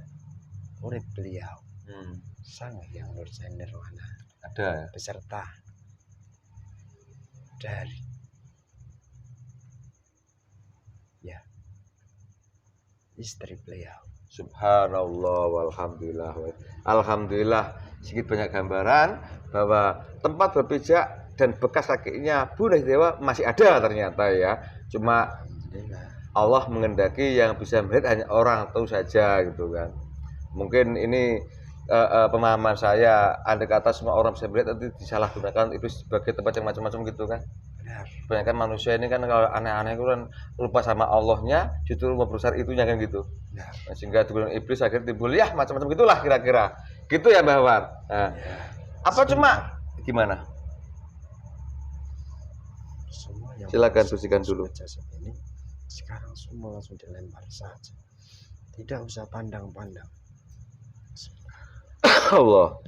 murid beliau, Sang Hyang Nurjati Nirwana, ada beserta dari istri beliau. Subhanallah walhamdulillah. Alhamdulillah sedikit banyak gambaran bahwa tempat berpijak dan bekas kakinya Bunda Siti Hawa masih ada ternyata ya. Cuma Allah mengendaki yang bisa melihat hanya orang tahu saja gitu kan. Mungkin ini pemahaman saya, andai kata semua orang bisa melihat nanti disalahgunakan itu sebagai tempat yang macam-macam gitu kan. Kebanyakan manusia ini kan kalau aneh-aneh itu kan lupa sama Allahnya, justru memperbesar itunya kan gitu. Nah, sehingga tujuan iblis akhirnya timbul ya macam-macam gitulah kira-kira. Gitu ya Mbah War. Nah, apa cuma gimana? Semua yang silakan bersihkan dulu. ini sekarang semua langsung dilempar saja. Tidak usah pandang-pandang. Allah.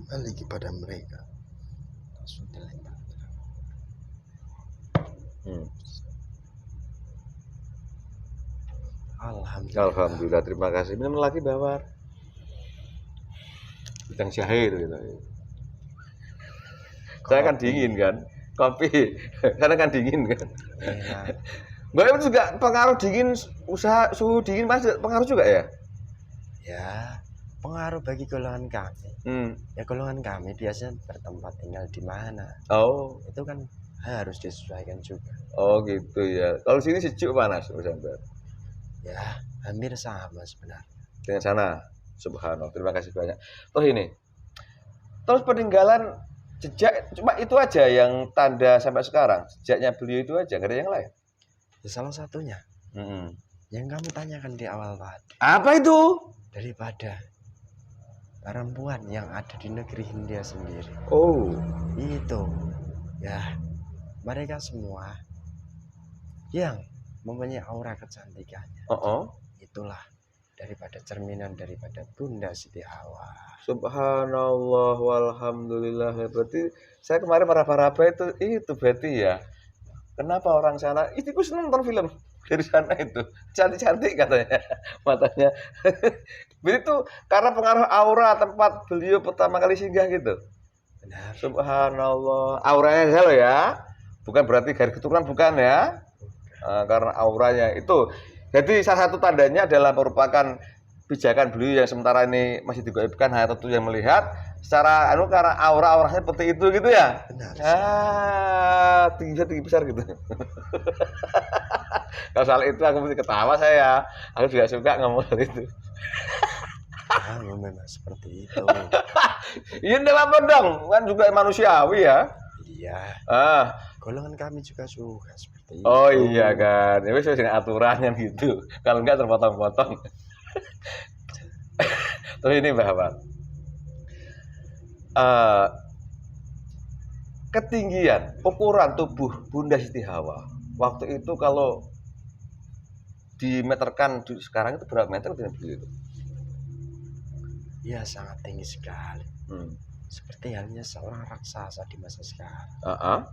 Kembali kepada mereka, langsung dilempar. Alhamdulillah, terima kasih. Minum lagi Mbah War. Bidang syahir gitu. Saya kan dingin kan, kopi. Karena kan dingin kan. Mbak itu juga pengaruh dingin, usaha suhu dingin Mas pengaruh juga ya? Ya, pengaruh bagi golongan kami. Ya golongan kami biasanya bertempat tinggal di mana. Oh, itu kan harus disesuaikan juga. Oh gitu ya. Kalau sini sejuk panas Mas Ambar? Ya, hampir sama sebenarnya. Dengan sana. Subhanallah. Terima kasih banyak. Terus ini. Terus peninggalan jejak cuma itu aja yang tanda sampai sekarang. Jejaknya beliau itu aja, nggak ada yang lain. Ya, salah satunya. Yang kamu tanyakan di awal tadi. Apa itu? Daripada perempuan yang ada di negeri Hindia sendiri. Oh, itu. Ya, mereka semua yang mempunyai aura kecantikannya. Itulah daripada cerminan daripada Bunda Siti Hawa. Subhanallah walhamdulillah. Berarti saya kemarin meraba-raba itu berarti ya. Kenapa orang sana? Istriku senang nonton film dari sana itu. Cantik-cantik katanya matanya. Itu karena pengaruh aura tempat beliau pertama kali singgah gitu. Benar. Subhanallah. Auranya saja loh ya. Bukan berarti garis keturunan bukan ya. Karena auranya itu. Jadi salah satu tandanya adalah merupakan pijakan beliau yang sementara ini masih digaibkan, hanya tentu yang melihat secara karena aura-auranya seperti itu gitu ya. Benar. Tinggi besar gitu. Kalau soal itu aku mesti ketawa saya. Aku juga suka ngomong itu. Memang seperti itu. Iya enggak apa dong, kan juga manusiawi ya. Iya. Golongan kami juga suka seperti itu. Oh iya kan, ini sesuai dengan aturannya gitu. Kalau enggak terpotong-potong. Terus ini Mbah, ketinggian ukuran tubuh Bunda Siti Hawa waktu itu kalau dimeterkan sekarang itu berapa meter dengan beliau itu? Ya sangat tinggi sekali. Seperti halnya seorang raksasa di masa sekarang.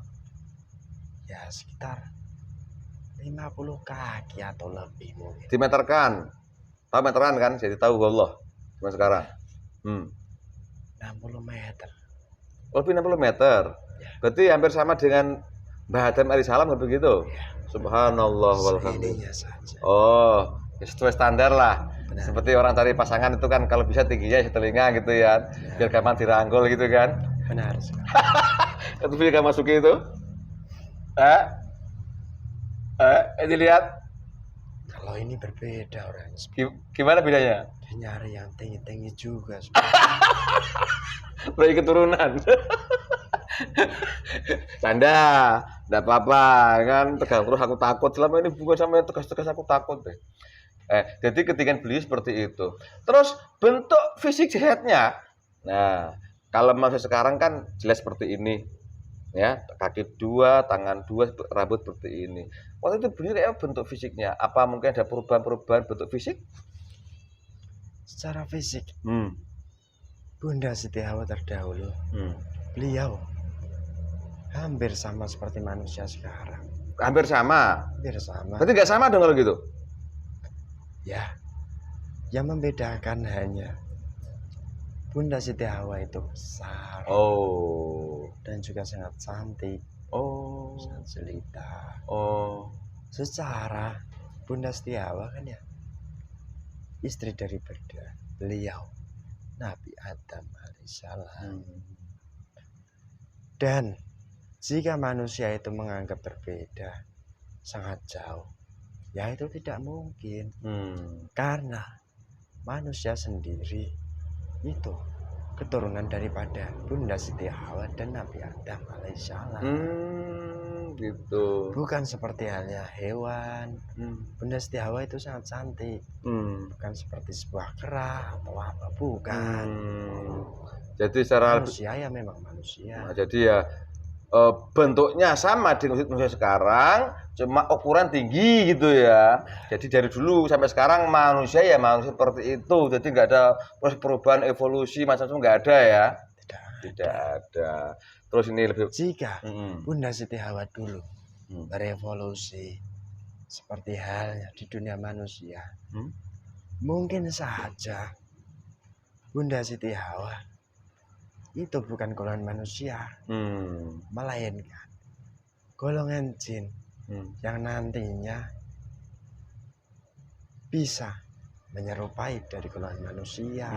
Ya sekitar 50 kaki atau lebih mungkin. Dimeterkan. Tahu meteran kan? Jadi tahu Allah cuma sekarang. 60 meter. Lebih 60 meter. Ya. Berarti hampir sama dengan Mbah Adam alaihissalam begitu. Ya. Subhanallah walhamdulillah. Saja. Oh, ya sesuai standar lah. Benar. Seperti orang cari pasangan itu kan kalau bisa tingginya setelinga gitu ya. Biar gampang dirangkul gitu kan. Benar. Itu bisa masuki itu. Ini lihat. Kalau ini berbeda orangnya. Gimana bedanya? Dia nyari yang tinggi-tinggi juga. Berarti keturunan. Canda, enggak apa-apa kan. Tegang terus aku takut. Selama ini bukan sama yang tegas-tegas aku takut deh. Jadi ketinggian beliau seperti itu. Terus bentuk fisik sehatnya. Nah, Kalau manusia sekarang kan jelas seperti ini, ya, kaki 2, tangan 2, rambut seperti ini. Waktu itu beliau kayak bentuk fisiknya, apa mungkin ada perubahan-perubahan bentuk fisik? Secara fisik, Hmm. Bunda Siti Hawa terdahulu, beliau hampir sama seperti manusia sekarang. Hampir sama. Hampir sama. Berarti nggak sama dong kalau gitu? Ya, yang membedakan hanya Bunda Siti Hawa itu besar. Oh. Dan juga sangat cantik. Oh. Sangat jelita. Oh. Secara Bunda Siti Hawa kan ya istri dari beliau Nabi Adam alaihissalam. Dan jika manusia itu menganggap berbeda sangat jauh, ya itu tidak mungkin. Karena manusia sendiri itu keturunan daripada Bunda Siti Hawa dan Nabi Adam alaihissalam. Gitu. Bukan seperti halnya hewan. Bunda Siti Hawa itu sangat cantik. Bukan seperti sebuah kera atau apa, bukan. Jadi secara manusia ya memang manusia. Nah, jadi ya bentuknya sama dengan manusia sekarang, cuma ukuran tinggi gitu ya. Jadi dari dulu sampai sekarang manusia ya manusia seperti itu. Jadi nggak ada proses perubahan evolusi macam-macam, nggak ada ya. Tidak ada. Terus ini lebih jika Bunda Siti Hawa dulu berevolusi seperti halnya di dunia manusia, mungkin saja Bunda Siti Hawa itu bukan golongan manusia, melainkan golongan jin yang nantinya bisa menyerupai dari golongan manusia.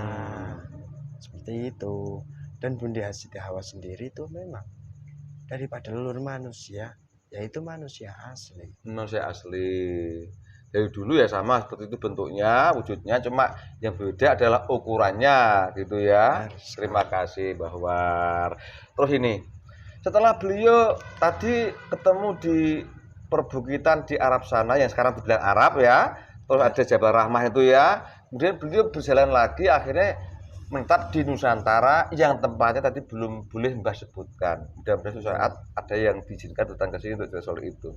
Seperti itu. Dan Bunda Siti Hawa sendiri itu memang daripada leluhur manusia, yaitu manusia asli. Manusia asli. Dari dulu ya sama seperti itu bentuknya, wujudnya, cuma yang beda adalah ukurannya gitu ya. Terima kasih Bahwar. Terus ini, setelah beliau tadi ketemu di perbukitan di Arab sana yang sekarang dibilang Arab ya, terus ada Jabal Rahmah itu ya, kemudian beliau berjalan lagi akhirnya menetap di Nusantara yang tempatnya tadi belum boleh Mbah sebutkan. Mudah-mudahan suatu saat ada yang diizinkan datang ke sini untuk cerita soal itu.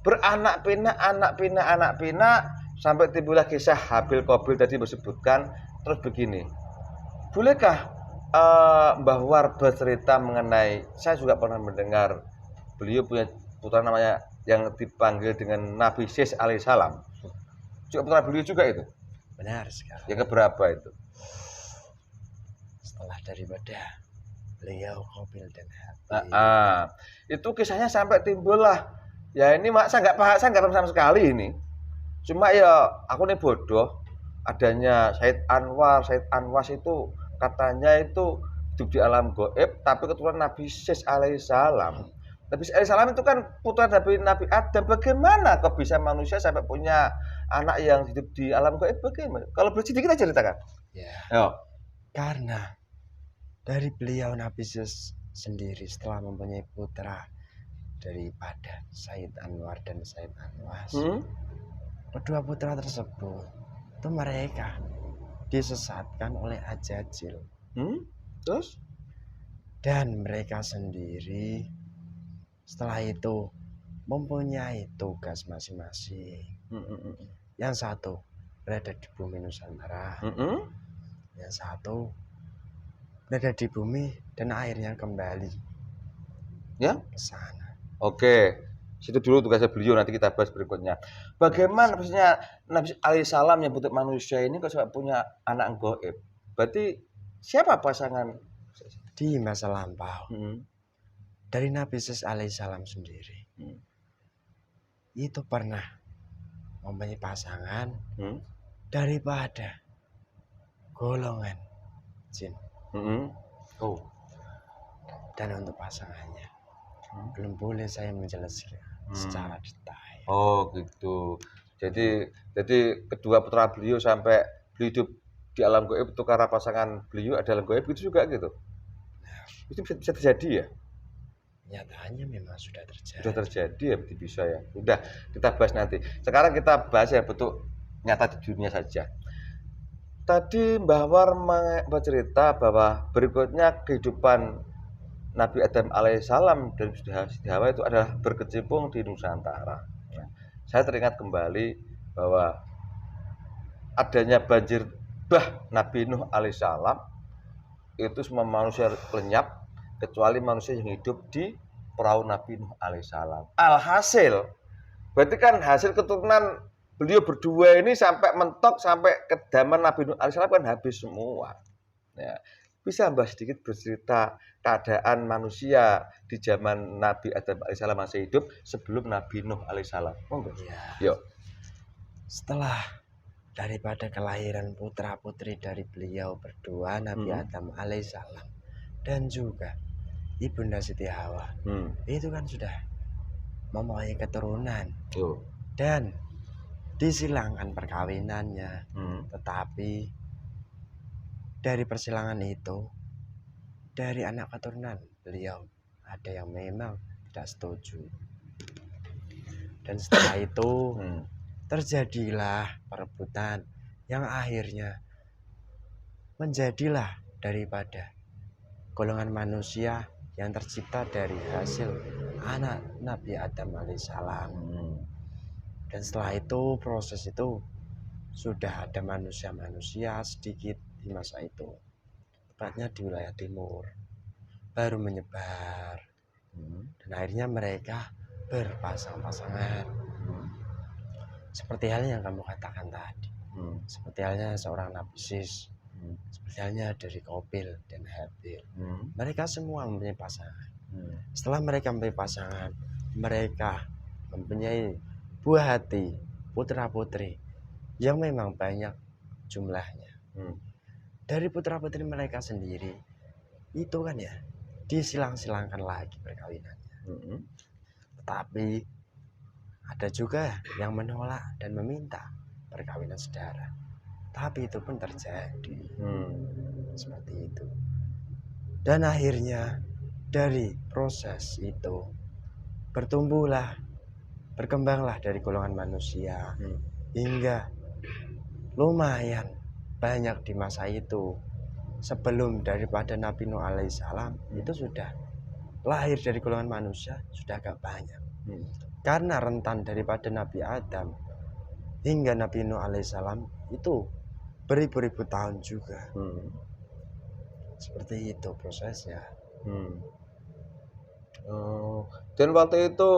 Beranak pinak, anak pinak sampai timbullah kisah Habil Qabil tadi disebutkan. Terus begini, bolehkah Mbah War bercerita mengenai, saya juga pernah mendengar beliau punya putra namanya yang dipanggil dengan Nabi Sis alaihissalam. Juga putra beliau juga itu? Benar sekali. Yang keberapa itu? Setelah daripada beliau Qabil dan Habil. Itu kisahnya sampai timbul lah. Ya ini mak saya nggak paham sama sekali ini. Cuma ya aku nih bodoh. Adanya Said Anwas itu katanya itu hidup di alam gaib, tapi keturunan Nabi Sis alaihissalam. Nabi Sis alaihissalam itu kan putra dari Nabi Adam. Bagaimana kok bisa manusia sampai punya anak yang hidup di alam gaib? Bagaimana? Kalau boleh sedikit aja ceritakan. Ya. Yo. Karena dari beliau Nabi Sis sendiri setelah mempunyai putra daripada Said Anwar dan Said Anwas, kedua putra tersebut itu mereka disesatkan oleh Ajajil. Terus? Dan mereka sendiri setelah itu mempunyai tugas masing-masing. Yang satu berada di bumi Nusantara, yang satu berada di bumi dan airnya kembali ya ke sana. Oke, situ dulu tugasnya beliau, nanti kita bahas berikutnya. Bagaimana maksudnya Nabi alaihissalam yang bentuk manusia ini kok sampai punya anak gaib? Berarti siapa pasangan di masa lampau? Dari Nabi Sis alaihissalam sendiri itu pernah mempunyai pasangan daripada golongan jin. Dan untuk pasangannya belum boleh saya menjelaskan secara detail. Oh gitu. Jadi kedua putra beliau sampai hidup di alam gaib itu karena pasangan beliau ada alam gaib itu juga gitu. Itu bisa terjadi ya? Nyatanya memang sudah terjadi. Sudah terjadi ya, bisa ya. Udah kita bahas nanti. Sekarang kita bahas ya bentuk nyata di dunia saja. Tadi Mbah War bercerita bahwa berikutnya kehidupan Nabi Adam alaihissalam dan Siti Hawa itu adalah berkecimpung di Nusantara. Nah, saya teringat kembali bahwa adanya banjir bah Nabi Nuh alaihissalam itu semua manusia lenyap kecuali manusia yang hidup di perahu Nabi Nuh alaihissalam. Alhasil, berarti kan hasil keturunan beliau berdua ini sampai mentok sampai ke zaman Nabi Nuh alaihissalam kan habis semua. Ya, bisa Mbah sedikit bercerita keadaan manusia di zaman Nabi Adam alaihissalam masih hidup sebelum Nabi Nuh alaihissalam. Monggo. Ya, Yuk. setelah daripada kelahiran putra-putri dari beliau berdua, Nabi Adam alaihissalam dan juga Ibunda Siti Hawa, itu kan sudah mempunyai keturunan. Dan disilangkan perkawinannya. Tetapi dari persilangan itu, dari anak keturunan beliau ada yang memang tidak setuju. Dan setelah itu terjadilah perebutan yang akhirnya menjadilah daripada golongan manusia yang tercipta dari hasil anak Nabi Adam alaihissalam. Dan setelah itu proses itu sudah ada manusia-manusia sedikit di masa itu, tepatnya di wilayah timur, baru menyebar. Dan akhirnya mereka berpasang-pasangan. Seperti halnya yang kamu katakan tadi. Seperti halnya seorang Nabisis. Seperti halnya dari Qabil dan Habil. Mereka semua mempunyai pasangan. Setelah mereka mempunyai pasangan, mereka mempunyai buah hati putra-putri yang memang banyak jumlahnya. Dari putra-putri mereka sendiri itu kan ya disilang-silangkan lagi perkawinannya. Tetapi ada juga yang menolak dan meminta perkawinan saudara. Tapi itu pun terjadi. Seperti itu. Dan akhirnya dari proses itu berkembanglah dari golongan manusia hingga lumayan banyak di masa itu. Sebelum daripada Nabi Nuh alaihissalam itu sudah lahir dari golongan manusia sudah agak banyak. Karena rentan daripada Nabi Adam hingga Nabi Nuh alaihissalam itu beribu-ribu tahun juga. Seperti itu prosesnya. Dan waktu itu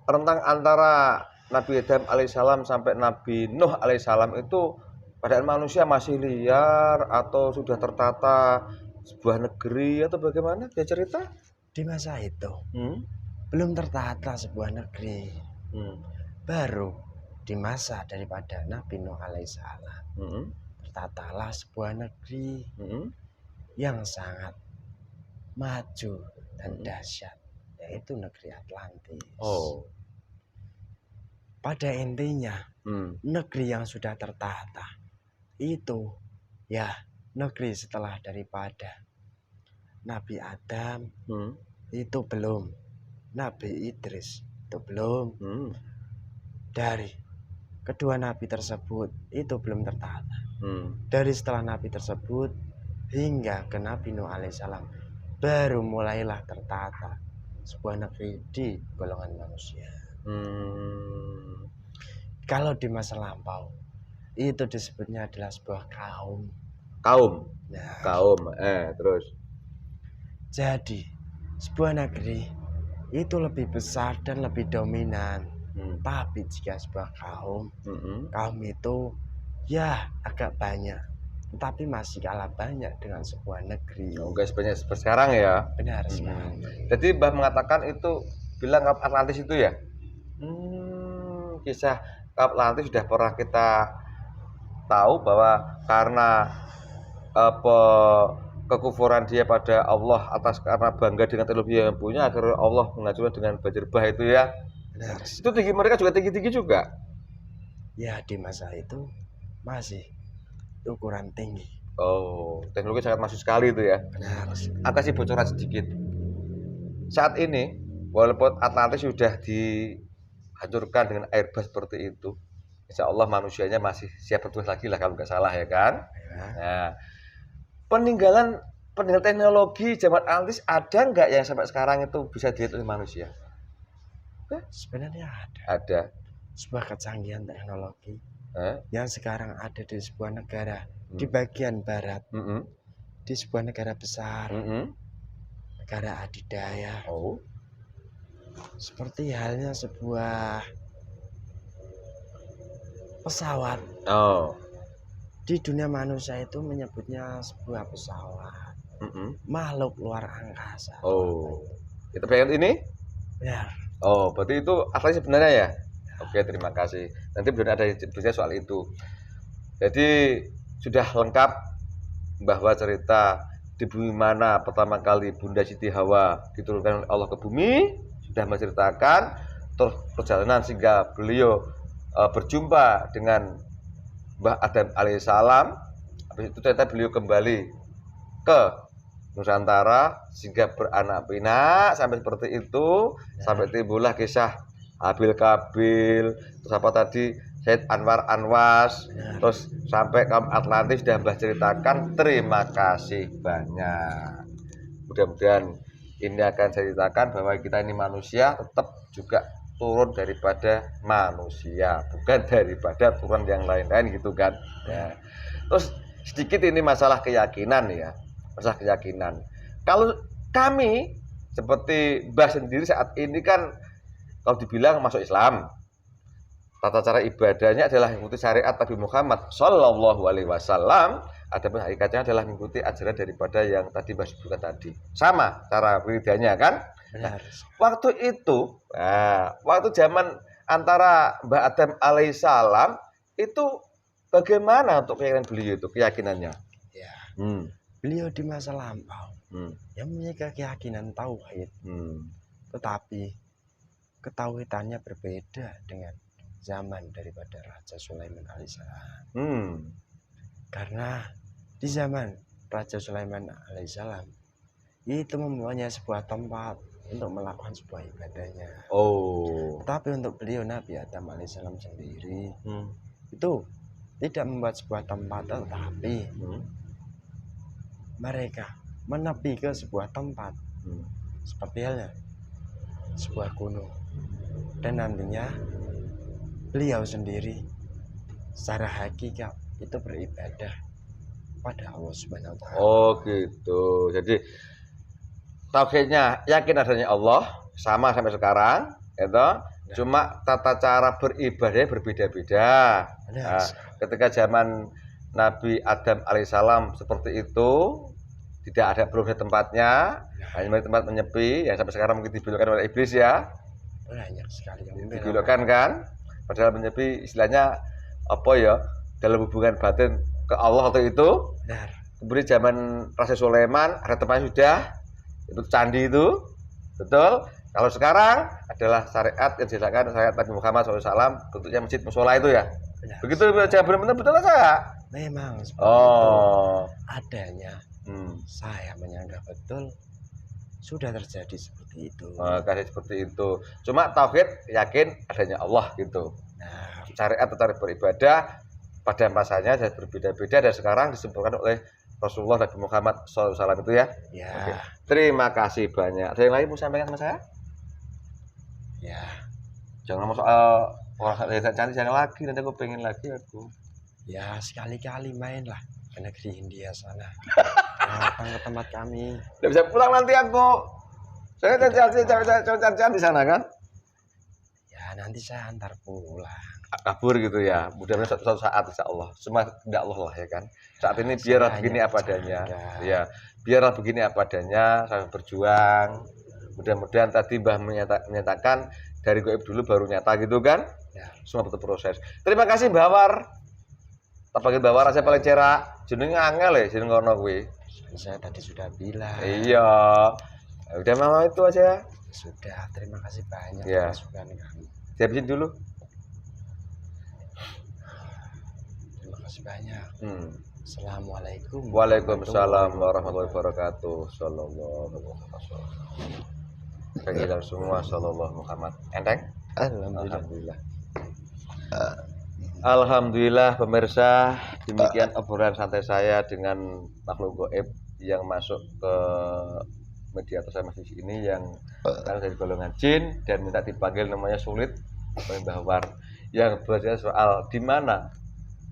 rentang antara Nabi Adam alaihissalam sampai Nabi Nuh alaihissalam itu keadaan manusia masih liar atau sudah tertata sebuah negeri atau bagaimana? Dia cerita di masa itu belum tertata sebuah negeri. Baru di masa daripada Nabi Nuh alaihissalam tertatalah sebuah negeri yang sangat maju dan dahsyat, yaitu negeri Atlantis. Pada intinya negeri yang sudah tertata itu ya negeri setelah daripada Nabi Adam itu belum, Nabi Idris itu belum, dari kedua nabi tersebut itu belum tertata. Dari setelah nabi tersebut hingga ke Nabi Nuh alaihissalam baru mulailah tertata sebuah negeri di golongan manusia. Kalau di masa lampau itu disebutnya adalah sebuah kaum. Terus jadi sebuah negeri itu lebih besar dan lebih dominan. Tapi jika sebuah kaum itu ya agak banyak, tetapi masih kalah banyak dengan sebuah negeri. Enggak sebanyak seperti sekarang ya. Benar sekali. Jadi Mbah mengatakan itu bilang Atlantis itu ya. Kisah Atlantis sudah pernah kita tahu bahwa karena kekufuran dia pada Allah atas karena bangga dengan teknologi yang punya, akhirnya Allah mengajukan dengan banjir bah itu ya. Benar. Itu tinggi mereka juga tinggi-tinggi juga. Ya di masa itu masih ukuran tinggi. Teknologi sangat maju sekali itu ya. Benar. Kasih bocoran sedikit. Saat ini walaupun Atlantis sudah dihancurkan dengan air bah seperti itu, insya Allah manusianya masih siap bertugas lagi lah kalau nggak salah ya kan. Ya. Nah, peninggalan teknologi zaman antis ada nggak yang sampai sekarang itu bisa dilihat oleh manusia? Sebenarnya ada. Ada. Sebuah kecanggihan teknologi Eh? yang sekarang ada di sebuah negara di bagian barat, di sebuah negara besar, negara adidaya. Oh. Seperti halnya sebuah pesawat. Oh. Di dunia manusia itu menyebutnya sebuah pesawat, makhluk luar angkasa. Oh. Kita pengen ini? Benar. Oh, berarti itu asli sebenarnya ya? Oke, terima kasih. Nanti belum ada cerita soal itu. Jadi sudah lengkap bahwa cerita di bumi mana pertama kali Bunda Siti Hawa diturunkan oleh Allah ke bumi, sudah menceritakan terus perjalanan sehingga beliau berjumpa dengan Mbah Adam alaihissalam. Habis itu ternyata beliau kembali ke Nusantara sehingga beranak pinak sampai seperti itu, sampai timbullah kisah Habil Kabil, terus apa tadi Said Anwar Anwas, terus sampai kaum Atlantis sudah Mbah ceritakan. Terima kasih banyak. Mudah-mudahan ini akan saya ceritakan bahwa kita ini manusia tetap juga turun daripada manusia, bukan daripada turun yang lain-lain gitu kan. Ya. Terus sedikit ini masalah keyakinan ya, masalah keyakinan. Kalau kami seperti Mbah sendiri saat ini kan kalau dibilang masuk Islam, tata cara ibadahnya adalah mengikuti syariat Nabi Muhammad Shallallahu Alaihi Wasallam. Adapun hakikatnya adalah mengikuti ajaran daripada yang tadi Mbah sebutkan tadi. Sama cara wiridanya kan? Nah, waktu itu, waktu zaman antara Mbah Adam alaihissalam itu bagaimana untuk keyakinan beliau itu keyakinannya? Ya. Beliau di masa lampau yang memiliki keyakinan tauhid, tetapi ketauhidannya berbeda dengan zaman daripada Raja Sulaiman alaihissalam. Karena di zaman Raja Sulaiman alaihissalam itu mempunyai sebuah tempat untuk melakukan sebuah ibadahnya. Oh. Tetapi untuk beliau Nabi Adam alaihissalam sendiri itu tidak membuat sebuah tempat, tetapi mereka menepi ke sebuah tempat seperti halnya sebuah gunung. Dan nantinya beliau sendiri secara hakikat itu beribadah pada Allah Subhanahu wa taala. Oh gitu. Jadi tauhidnya yakin adanya Allah sama sampai sekarang, itu. Cuma tata cara beribadahnya berbeda-beda. Nah, ketika zaman Nabi Adam alaihissalam seperti itu, tidak ada belum ada tempatnya, hanya tempat menyepi yang sampai sekarang mungkin dibelokkan oleh iblis ya. Banyak sekali yang dibelokkan kan, padahal menyepi istilahnya apa ya, dalam hubungan batin ke Allah waktu itu. Benar. Kemudian zaman Raja Sulaiman ada tempatnya sudah, itu candi itu, betul. Kalau sekarang adalah syariat yang dijelaskan syariat Nabi Muhammad SAW, bentuknya masjid musola itu ya. Benar. Begitu benar-benar betul saya. Memang seperti itu adanya. Saya menyangka betul sudah terjadi seperti itu. Kasih seperti itu. Cuma tauhid yakin adanya Allah gitu. Nah, syariat tetap beribadah pada masanya dan berbeda-beda dan sekarang disebutkan oleh Rasulullah Nabi Muhammad SAW itu ya. Ya. Oke. Terima kasih banyak. Ada yang lain mau sampaikan sama saya? Ya. Jangan ngomong soal orang cantik jangan lagi, nanti aku pengen lagi aku. Ya sekali-kali main lah ke negeri India sana. Datang ke tempat kami. Tidak bisa pulang nanti aku. Saya cari di sana kan. Ya nanti saya antar pulang. Kabur gitu ya. Mudah-mudahan suatu saat insya Allah. Semua tidak Allah lah ya kan. Saat ini biarlah begini apa adanya. Ya, biarlah begini apa adanya. Saya berjuang. Mudah-mudahan tadi Mbah menyatakan dari goib dulu baru nyata gitu kan. Ya. Semua butuh proses. Terima kasih Mbah War. Tak panggil Mbah War saya paling cerak. Jenenge angel ya jeneng ngono kuwi. Saya tadi sudah bilang. Iya. Udah mau itu aja. Sudah, terima kasih banyak ya. Masukan kamu. Siapin dulu. Terima kasih banyak. Assalamualaikum. Waalaikumsalam warahmatullahi wabarakatuh. Sallallahu alaihi wasallam. Panggilan semua sallallahu Muhammad. Enteng? Alhamdulillah. Alhamdulillah pemirsa, demikian obrolan santai saya dengan makhluk goib yang masuk ke media atau saya masih ini yang sekarang dari golongan jin dan minta dipanggil, namanya Sulit Mbah War, yang belajar soal di mana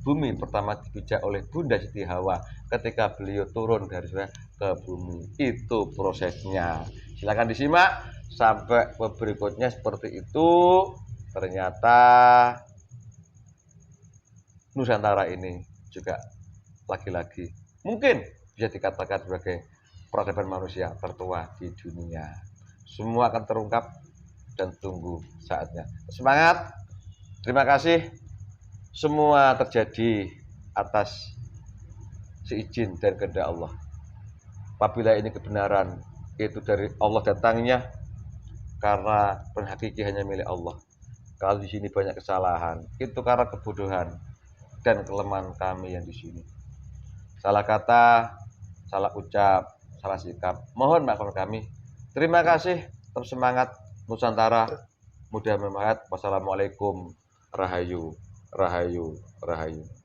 bumi pertama dipijak oleh Bunda Siti Hawa ketika beliau turun dari surga ke bumi. Itu prosesnya. Silakan disimak sampai berikutnya seperti itu. Ternyata Nusantara ini juga lagi-lagi mungkin bisa dikatakan sebagai peradaban manusia tertua di dunia. Semua akan terungkap dan tunggu saatnya. Semangat. Terima kasih. Semua terjadi atas seizin dan kehendak Allah. Apabila ini kebenaran, itu dari Allah datangnya, karena penghakiki hanya milik Allah. Kalau di sini banyak kesalahan, itu karena kebodohan dan kelemahan kami yang di sini. Salah kata, salah ucap, salah sikap. Mohon maaf kami. Terima kasih. Tetap semangat Nusantara. Mudah bermanfaat. Wassalamualaikum. Rahayu, rahayu, rahayu.